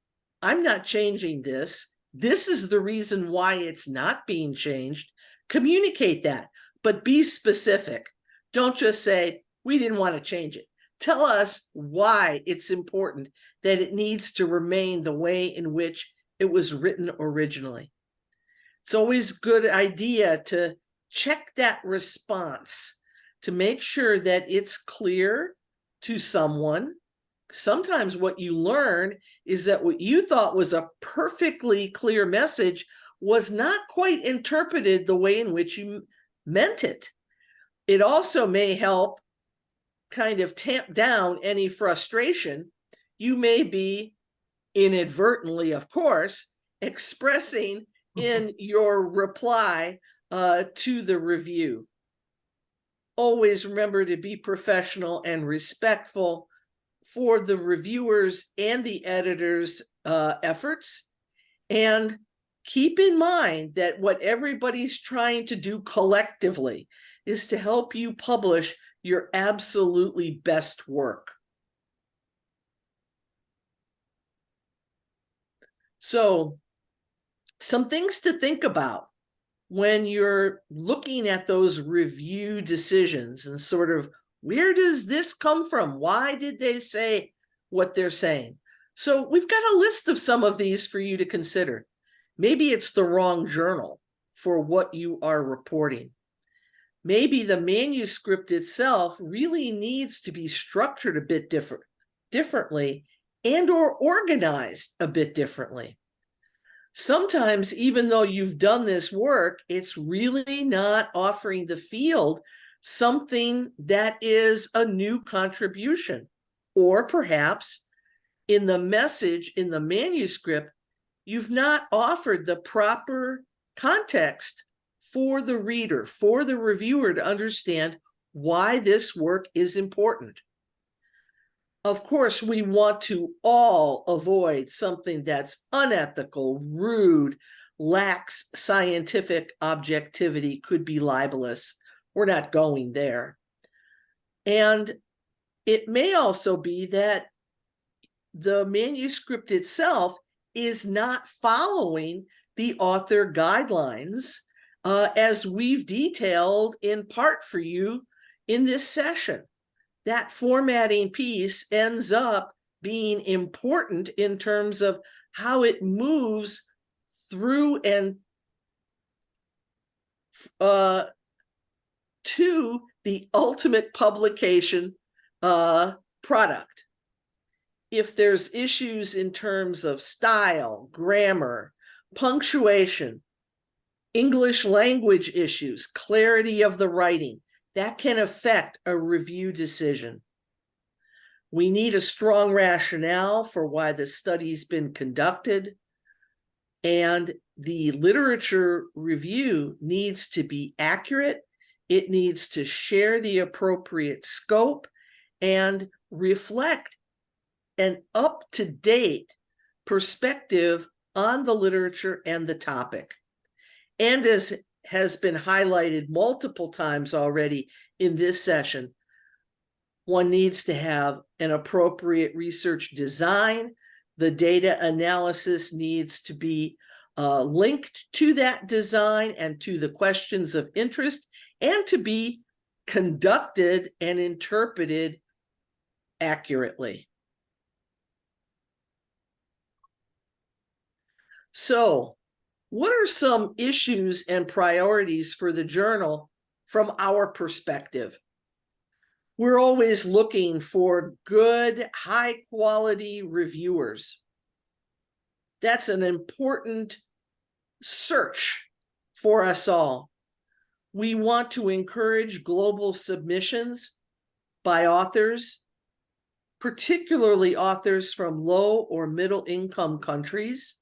S3: I'm not changing this, this is the reason why it's not being changed, communicate that, but be specific. Don't just say, we didn't want to change it. Tell us why it's important that it needs to remain the way in which it was written originally. It's always a good idea to check that response to make sure that it's clear to someone. Sometimes what you learn is that what you thought was a perfectly clear message was not quite interpreted the way in which you meant it. It also may help kind of tamp down any frustration you may be inadvertently, of course, expressing in your reply to the review. Always remember to be professional and respectful for the reviewers and the editors' efforts. And keep in mind that what everybody's trying to do collectively is to help you publish your absolutely best work. So, some things to think about when you're looking at those review decisions and sort of, where does this come from? Why did they say what they're saying? So we've got a list of some of these for you to consider. Maybe it's the wrong journal for what you are reporting. Maybe the manuscript itself really needs to be structured a bit differently and or organized a bit differently. Sometimes, even though you've done this work, it's really not offering the field something that is a new contribution. Or perhaps in the message, in the manuscript, you've not offered the proper context for the reader, for the reviewer to understand why this work is important. Of course, we want to all avoid something that's unethical, rude, lacks scientific objectivity, could be libelous. We're not going there. And it may also be that the manuscript itself is not following the author guidelines as we've detailed in part for you in this session. That formatting piece ends up being important in terms of how it moves through and to the ultimate publication product. If there's issues in terms of style, grammar, punctuation, English language issues, clarity of the writing, that can affect a review decision. We need a strong rationale for why the study's been conducted, and the literature review needs to be accurate. It needs to share the appropriate scope and reflect an up-to-date perspective on the literature and the topic. And as has been highlighted multiple times already in this session, one needs to have an appropriate research design. The data analysis needs to be linked to that design and to the questions of interest, and to be conducted and interpreted accurately. So, what are some issues and priorities for the journal from our perspective? We're always looking for good, high-quality reviewers. That's an important search for us all. We want to encourage global submissions by authors, particularly authors from low or middle income countries.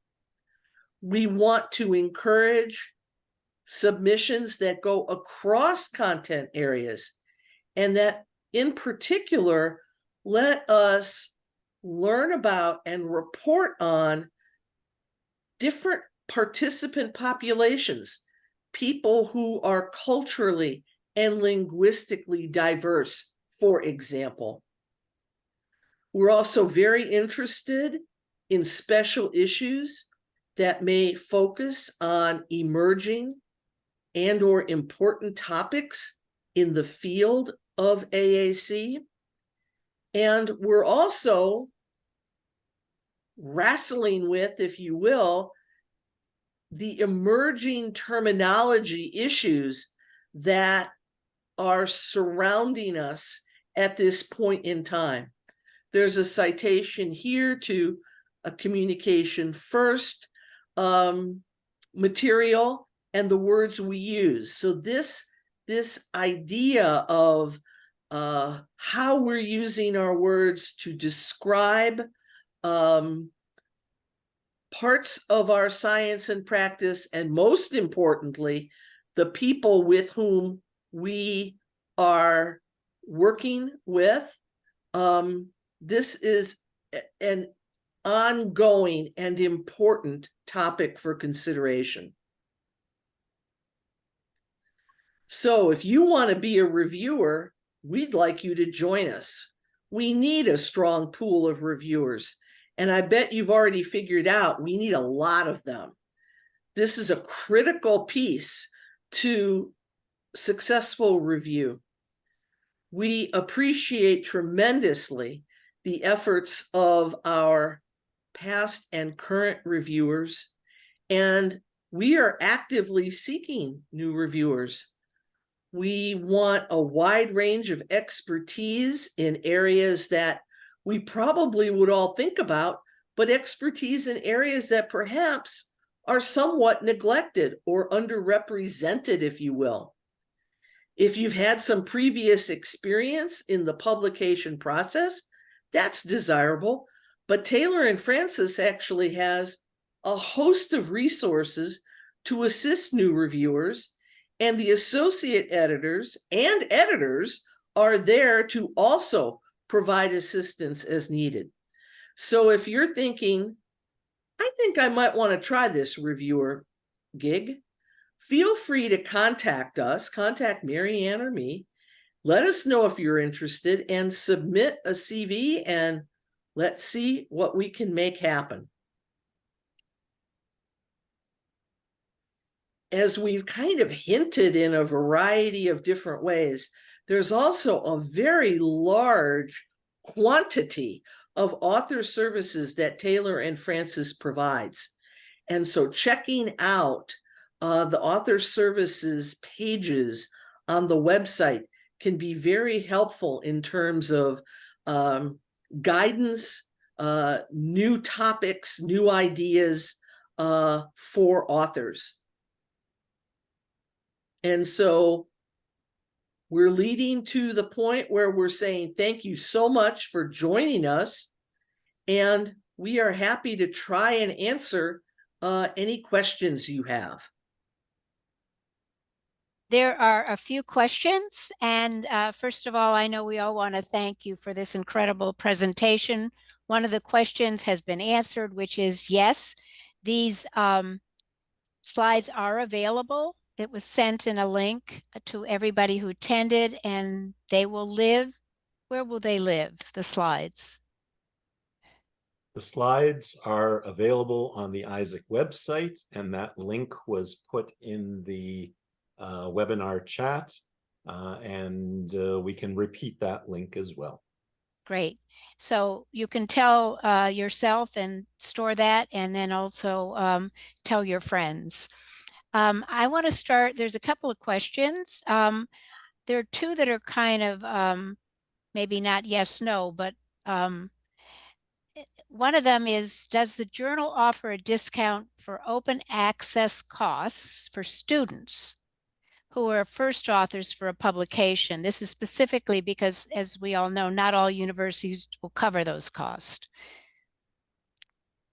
S3: We want to encourage submissions that go across content areas, and that in particular, let us learn about and report on different participant populations, people who are culturally and linguistically diverse, for example. We're also very interested in special issues that may focus on emerging and or important topics in the field of AAC. And we're also wrestling with, if you will, the emerging terminology issues that are surrounding us at this point in time. There's a citation here to a communication first material and the words we use. So this idea of how we're using our words to describe parts of our science and practice, and most importantly, the people with whom we are working with. This is an ongoing and important topic for consideration. So if you want to be a reviewer, we'd like you to join us. We need a strong pool of reviewers, and I bet you've already figured out we need a lot of them. This is a critical piece to successful review. We appreciate tremendously the efforts of our past and current reviewers, and we are actively seeking new reviewers. We want a wide range of expertise in areas that we probably would all think about, but expertise in areas that perhaps are somewhat neglected or underrepresented, if you will. If you've had some previous experience in the publication process, that's desirable, but Taylor and Francis actually has a host of resources to assist new reviewers, and the associate editors and editors are there to also provide assistance as needed. So if you're thinking, I think I might want to try this reviewer gig, feel free to contact us, contact MaryAnn or me. Let us know if you're interested and submit a CV, and Let's see what we can make happen. As we've kind of hinted in a variety of different ways, there's also a very large quantity of author services that Taylor and Francis provides. And so checking out the author services pages on the website can be very helpful in terms of guidance, new topics, new ideas for authors. And so we're leading to the point where we're saying thank you so much for joining us. And we are happy to try and answer any questions you have.
S2: There are a few questions. And first of all, I know we all want to thank you for this incredible presentation. One of the questions has been answered, which is yes, these slides are available. It was sent in a link to everybody who attended, and they will live. Where will they live, the slides?
S1: The slides are available on the AAC website, and that link was put in the webinar chat, and we can repeat that link as well.
S2: Great. So you can tell yourself and store that, and then also tell your friends. I want to start, there's a couple of questions. There are two that are kind of maybe not yes, no, but one of them is, does the journal offer a discount for open access costs for students who are first authors for a publication? This is specifically because, as we all know, not all universities will cover those costs.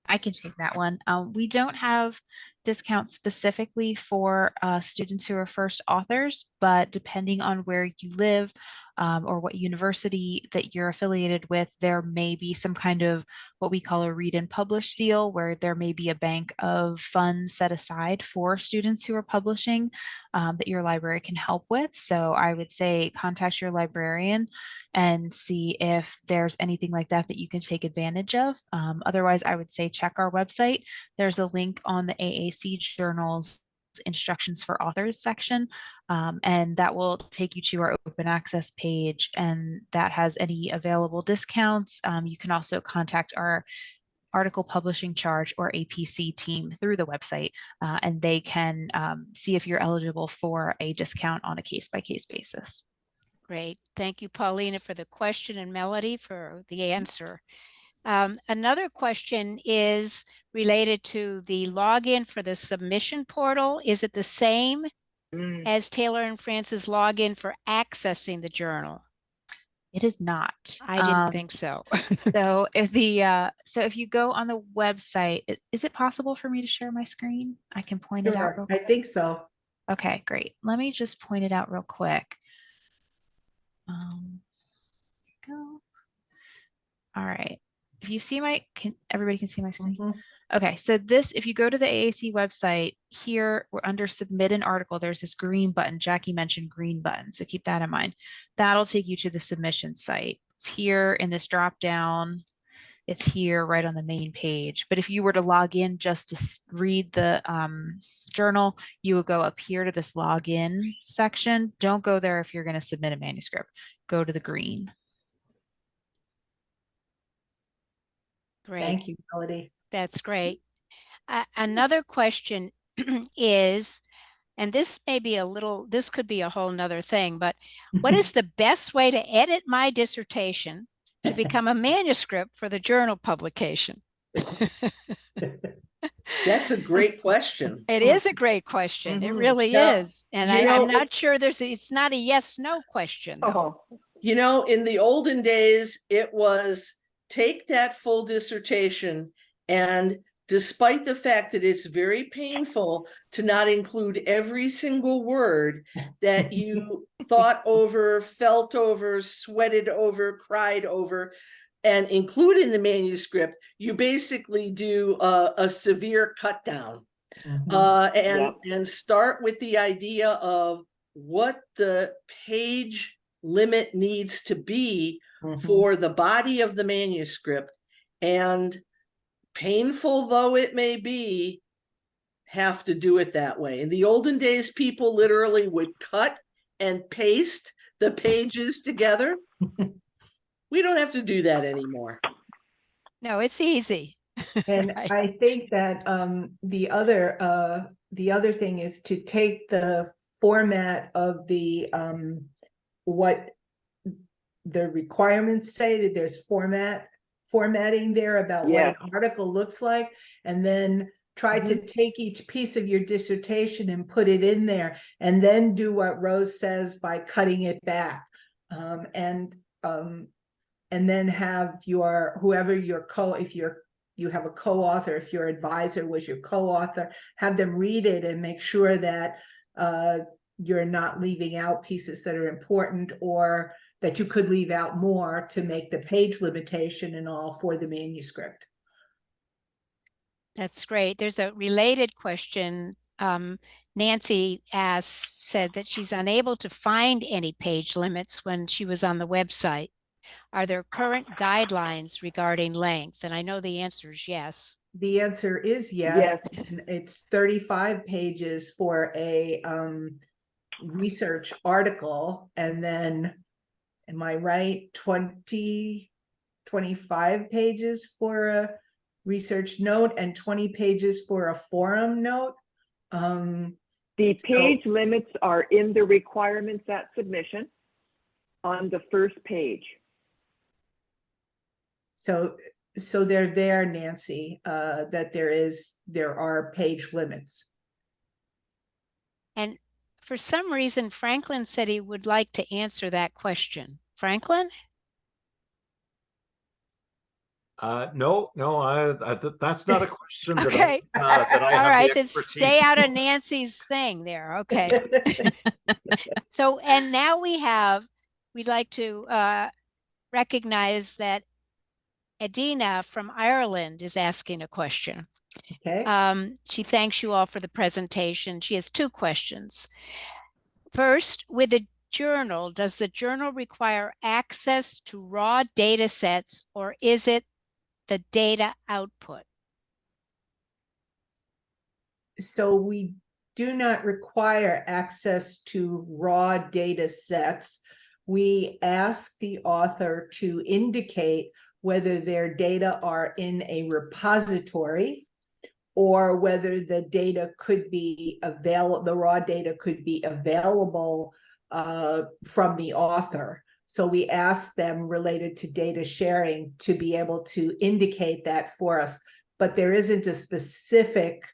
S4: I can take that one. We don't have discounts specifically for students who are first authors, but depending on where you live or what university that you're affiliated with, there may be some kind of what we call a read and publish deal, where there may be a bank of funds set aside for students who are publishing that your library can help with. So I would say contact your librarian and see if there's anything like that that you can take advantage of. Otherwise, I would say check our website. There's a link on the AAC Journal's instructions for authors section, and that will take you to our open access page, and that has any available discounts. You can also contact our article publishing charge or APC team through the website, and they can see if you're eligible for a discount on a case-by-case basis.
S2: Great. Thank you, Paulina, for the question, and Melody for the answer. Another question is related to the login for the submission portal. Is it the same as Taylor and Francis login for accessing the journal?
S4: It is not.
S2: I didn't think so.
S4: So if you go on the website, is it possible for me to share my screen? I can point it out real
S5: I
S4: quick.
S5: think so.
S4: Okay, great. Let me just point it out real quick. Here we go. All right. If you see everybody can see my screen?
S5: Mhm.
S4: Okay, so this, if you go to the AAC website, here we're under submit an article, there's this green button. Jackie mentioned green button, so keep that in mind. That'll take you to the submission site. It's here in this drop down. It's here right on the main page. But if you were to log in just to read the journal, you would go up here to this login section. Don't go there if you're going to submit a manuscript. Go to the green.
S2: Great.
S5: Thank you, Melody.
S2: That's great. Another question is, and this may be this could be a whole nother thing, but what is the best way to edit my dissertation to become a manuscript for the journal publication?
S3: That's a great question.
S2: It is a great question. It
S3: Mhm.
S2: really
S3: Now,
S2: is. And
S3: you know,
S2: I'm not sure it's not a yes, no question. Though.
S6: Oh,
S3: You know, in the olden days, it was take that full dissertation, and despite the fact that it's very painful to not include every single word that you thought over, felt over, sweated over, cried over, and include in the manuscript, you basically do a severe cut down. And start with the idea of what the page limit needs to be for the body of the manuscript, and painful though it may be, have to do it that way. In the olden days, people literally would cut and paste the pages together. We don't have to do that anymore.
S2: No, it's easy.
S5: And
S2: Right.
S5: I think that the other thing is to take the format of the what the requirements say, that there's formatting there about what an article looks like, and then try to take each piece of your dissertation and put it in there, and then do what Rose says by cutting it back, and then have your whoever your if you have a co-author, if your advisor was your co-author, have them read it and make sure that you're not leaving out pieces that are important, or that you could leave out more to make the page limitation and all for the manuscript.
S2: That's great. There's a related question. Nancy said that she's unable to find any page limits when she was on the website. Are there current guidelines regarding length? And I know the answer is yes.
S5: The answer is yes. It's 35 pages for a research article, and then, am I right, 25 pages for a research note and 20 pages for a forum note.
S6: The page limits are in the requirements at submission on the first page.
S5: So they're there, Nancy, that there are page limits.
S2: And for some reason, Franklin said he would like to answer that question. Franklin?
S1: No, that's not a question
S2: Okay.
S1: that I have
S2: All right,
S1: the
S2: then
S1: expertise.
S2: stay out of Nancy's thing there. Okay. So, and now we'd like to recognize that Edina from Ireland is asking a question.
S5: Okay.
S2: She thanks you all for the presentation. She has two questions. First, with a journal, does the journal require access to raw data sets, or is it the data output?
S5: So we do not require access to raw data sets. We ask the author to indicate whether their data are in a repository, or whether the data could be available, the raw data could be available from the author. So we ask them, related to data sharing, to be able to indicate that for us. But there isn't a specific,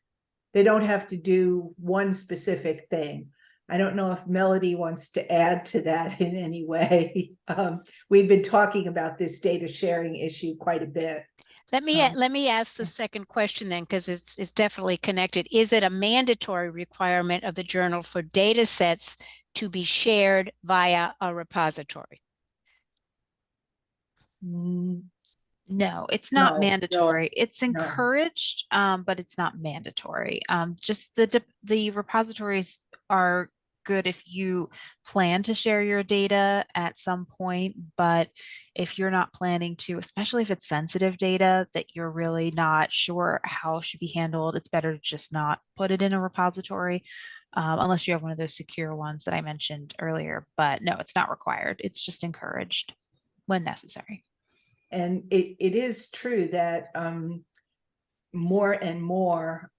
S5: they don't have to do one specific thing. I don't know if Melody wants to add to that in any way. We've been talking about this data sharing issue quite a bit.
S2: Let me ask the second question then, because it's definitely connected. Is it a mandatory requirement of the journal for data sets to be shared via a repository?
S4: No, it's not
S5: No,
S4: mandatory. It's
S5: no.
S4: encouraged, but it's not mandatory. Just the repositories are good if you plan to share your data at some point, but if you're not planning to, especially if it's sensitive data that you're really not sure how it should be handled, it's better to just not put it in a repository, unless you have one of those secure ones that I mentioned earlier. But no, it's not required. It's just encouraged when necessary.
S5: And it is true that more and more,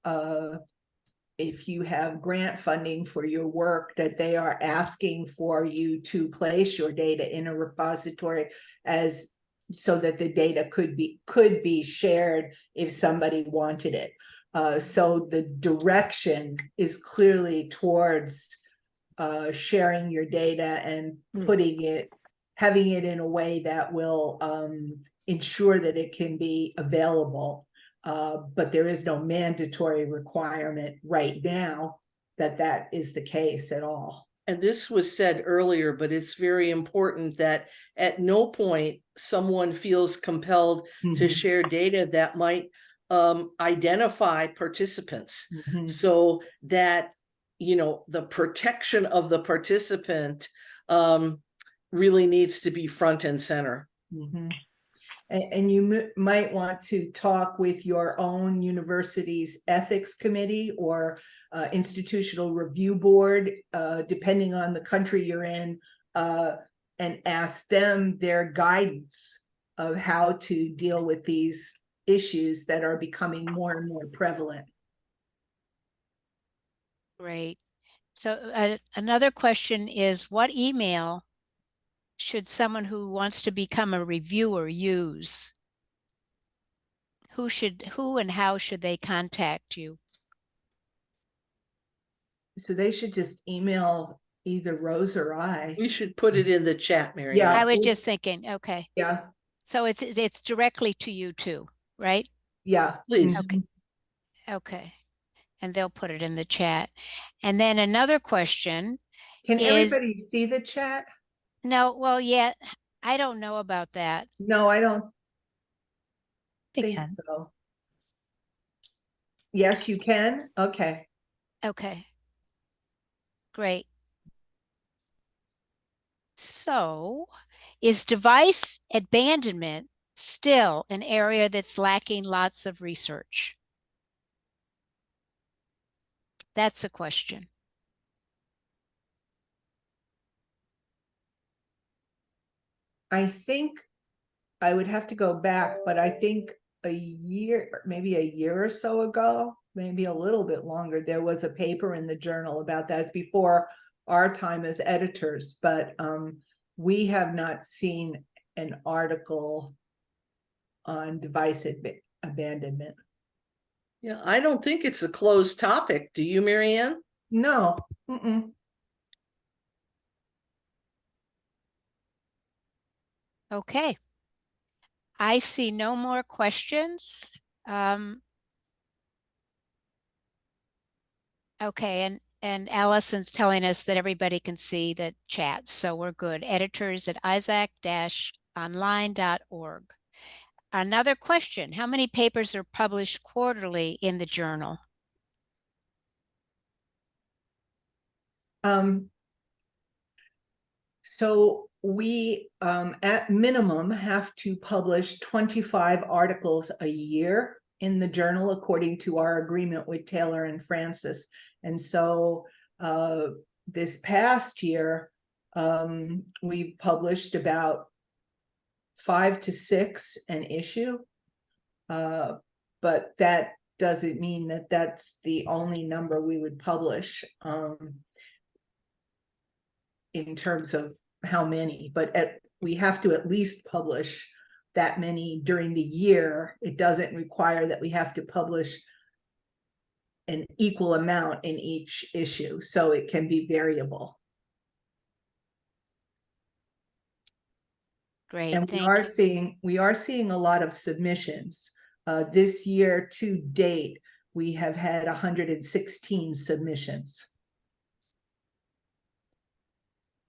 S5: if you have grant funding for your work, that they are asking for you to place your data in a repository, so that the data could be shared if somebody wanted it. So the direction is clearly towards sharing your data and having it in a way that will ensure that it can be available. But there is no mandatory requirement right now that is the case at all. And this was said earlier, but it's very important that at no point someone feels compelled to share data that might identify participants, so that, the protection of the participant really needs to be front and center. And you might want to talk with your own university's ethics committee or institutional review board, depending on the country you're in, and ask them their guidance of how to deal with these issues that are becoming more and more prevalent.
S2: Great. So another question is, what email should someone who wants to become a reviewer use? Who and how should they contact you?
S5: So they should just email either Rose or I.
S3: We should put it in the chat, Mary.
S5: Yeah.
S2: I was just thinking, okay.
S5: Yeah,
S2: So it's directly to you too, right?
S5: yeah.
S3: Please.
S5: Mhm.
S2: Okay. And they'll put it in the chat. And then another question
S5: Can
S2: is,
S5: everybody see the chat?
S2: no, well, yeah, I don't know about that.
S5: No, I don't
S4: They
S5: think
S4: can.
S5: so. Yes, you can? Okay.
S2: Okay. Great. So, is device abandonment still an area that's lacking lots of research? That's a question.
S5: I think I would have to go back, but I think a year, maybe a year or so ago, maybe a little bit longer, there was a paper in the journal about that. It's before our time as editors, but we have not seen an article on device abandonment.
S3: Yeah, I don't think it's a closed topic. Do you, MaryAnn?
S5: No. Mm-mm.
S2: Okay. I see no more questions. Okay, and Allison's telling us that everybody can see the chat, so we're good. Editors at isaac-online.org. Another question, how many papers are published quarterly in the journal?
S5: So we, at minimum, have to publish 25 articles a year in the journal, according to our agreement with Taylor and Francis. And so this past year, we've published about 5 to 6 an issue. But that doesn't mean that that's the only number we would publish. In terms of how many, but we have to at least publish that many during the year. It doesn't require that we have to publish an equal amount in each issue, so it can be variable.
S2: Great,
S5: And
S2: thank you.
S5: we are seeing a lot of submissions. This year to date, we have had 116 submissions.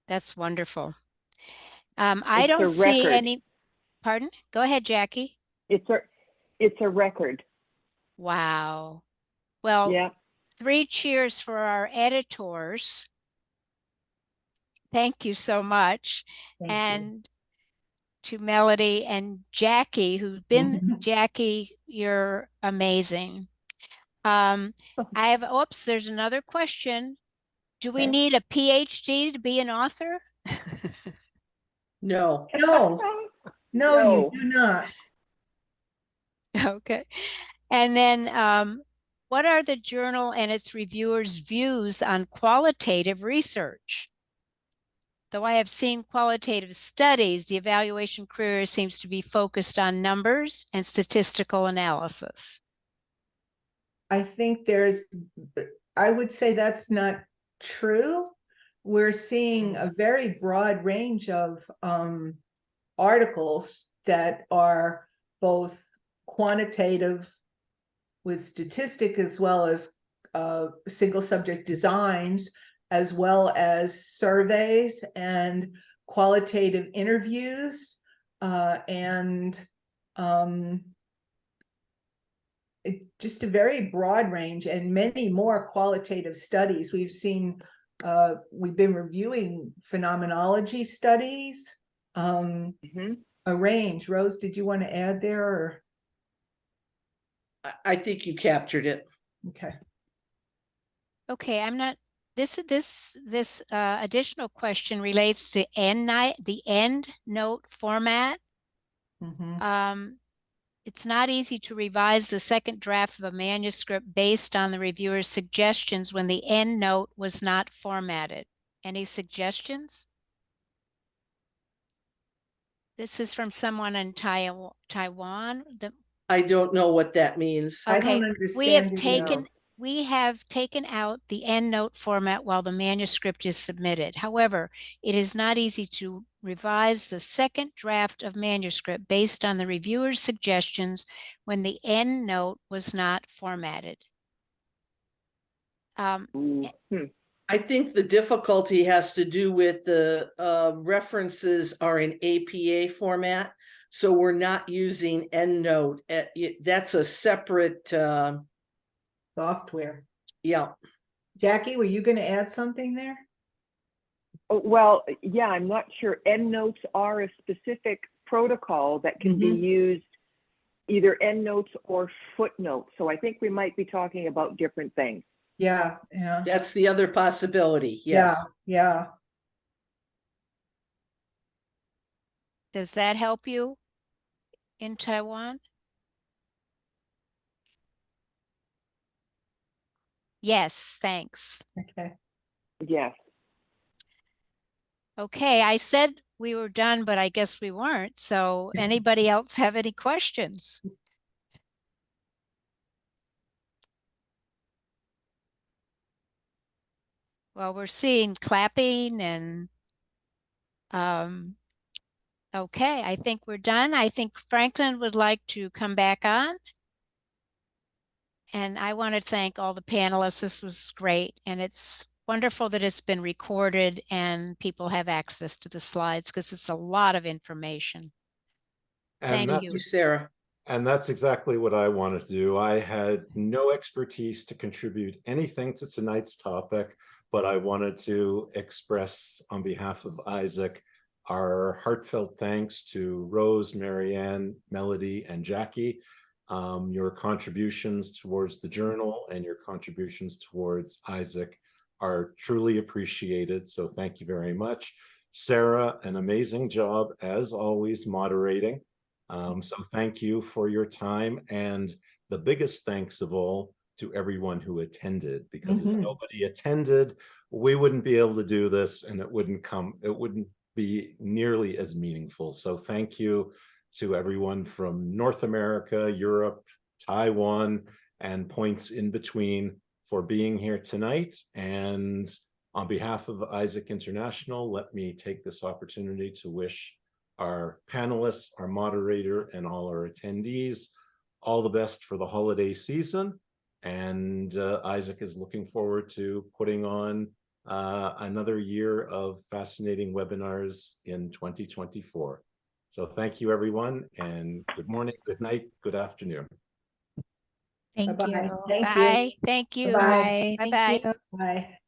S2: That's wonderful. I
S6: It's
S2: don't
S6: a
S2: see
S6: record.
S2: any, pardon? Go ahead, Jackie.
S6: It's a record.
S2: Wow. Well,
S6: Yeah.
S2: 3 cheers for our editors. Thank you so much.
S5: Thank you.
S2: And to Melody and Jackie, who's been,
S5: Mhm.
S2: Jackie, you're amazing. Oops, there's another question. Do we
S5: Okay.
S2: need a PhD to be an author?
S3: No.
S5: No, no, you do not.
S2: Okay. And then what are the journal and its reviewers' views on qualitative research? Though I have seen qualitative studies, the evaluation career seems to be focused on numbers and statistical analysis.
S5: I think I would say that's not true. We're seeing a very broad range of articles that are both quantitative with statistic, as well as single subject designs, as well as surveys and qualitative interviews, and just a very broad range, and many more qualitative studies. We've been reviewing phenomenology studies,
S6: Mhm.
S5: arrange. Rose, did you want to add there or?
S3: I think you captured it.
S5: Okay.
S2: Okay, I'm not, this additional question relates to the end note format.
S5: Mhm.
S2: It's not easy to revise the second draft of a manuscript based on the reviewer's suggestions when the end note was not formatted. Any suggestions? This is from someone in Taiwan.
S3: I don't know what that means.
S5: I don't
S2: Okay,
S5: understand it either.
S2: we have taken out the endnote format while the manuscript is submitted. However, it is not easy to revise the second draft of manuscript based on the reviewer's suggestions when the endnote was not formatted.
S6: Ooh,
S3: I think the difficulty has to do with the references are in APA format. So we're not using EndNote. That's a separate,
S5: Software.
S3: yeah.
S5: Jackie, were you going to add something there?
S6: Oh, well, yeah, I'm not sure. Endnotes are a specific protocol that can be used, either endnotes or footnotes. So I think we might be talking about different things.
S5: Yeah, yeah.
S3: That's the other possibility. Yes.
S5: Yeah.
S2: Does that help you in Taiwan? Yes, thanks.
S5: Okay.
S6: Yes.
S2: Okay, I said we were done, but I guess we weren't. So anybody else have any questions? Well, we're seeing clapping and okay, I think we're done. I think Franklin would like to come back on. And I want to thank all the panelists. This was great. And it's wonderful that it's been recorded and people have access to the slides because it's a lot of information.
S1: And
S2: Thank
S3: Thank you, Sarah.
S1: And that's exactly what I wanted to do. I had no expertise to contribute anything to tonight's topic, but I wanted to express on behalf of Isaac our heartfelt thanks to Rose, MaryAnn, Melody, and Jackie. Your contributions towards the journal and your contributions towards Isaac are truly appreciated. So thank you very much. Sarah, an amazing job as always moderating. So thank you for your time, and the biggest thanks of all to everyone who attended, because if nobody attended, we wouldn't be able to do this and it wouldn't be nearly as meaningful. So thank you to everyone from North America, Europe, Taiwan, and points in between for being here tonight. And on behalf of Isaac International, let me take this opportunity to wish our panelists, our moderator, and all our attendees all the best for the holiday season. And Isaac is looking forward to putting on another year of fascinating webinars in 2024. So thank you, everyone, and good morning, good night, good afternoon.
S2: Thank
S5: Bye-bye.
S2: you.
S5: Thank you.
S2: Bye. Thank you.
S5: Bye-bye.
S4: Bye. Thank
S2: Bye-bye.
S4: you.
S5: Bye.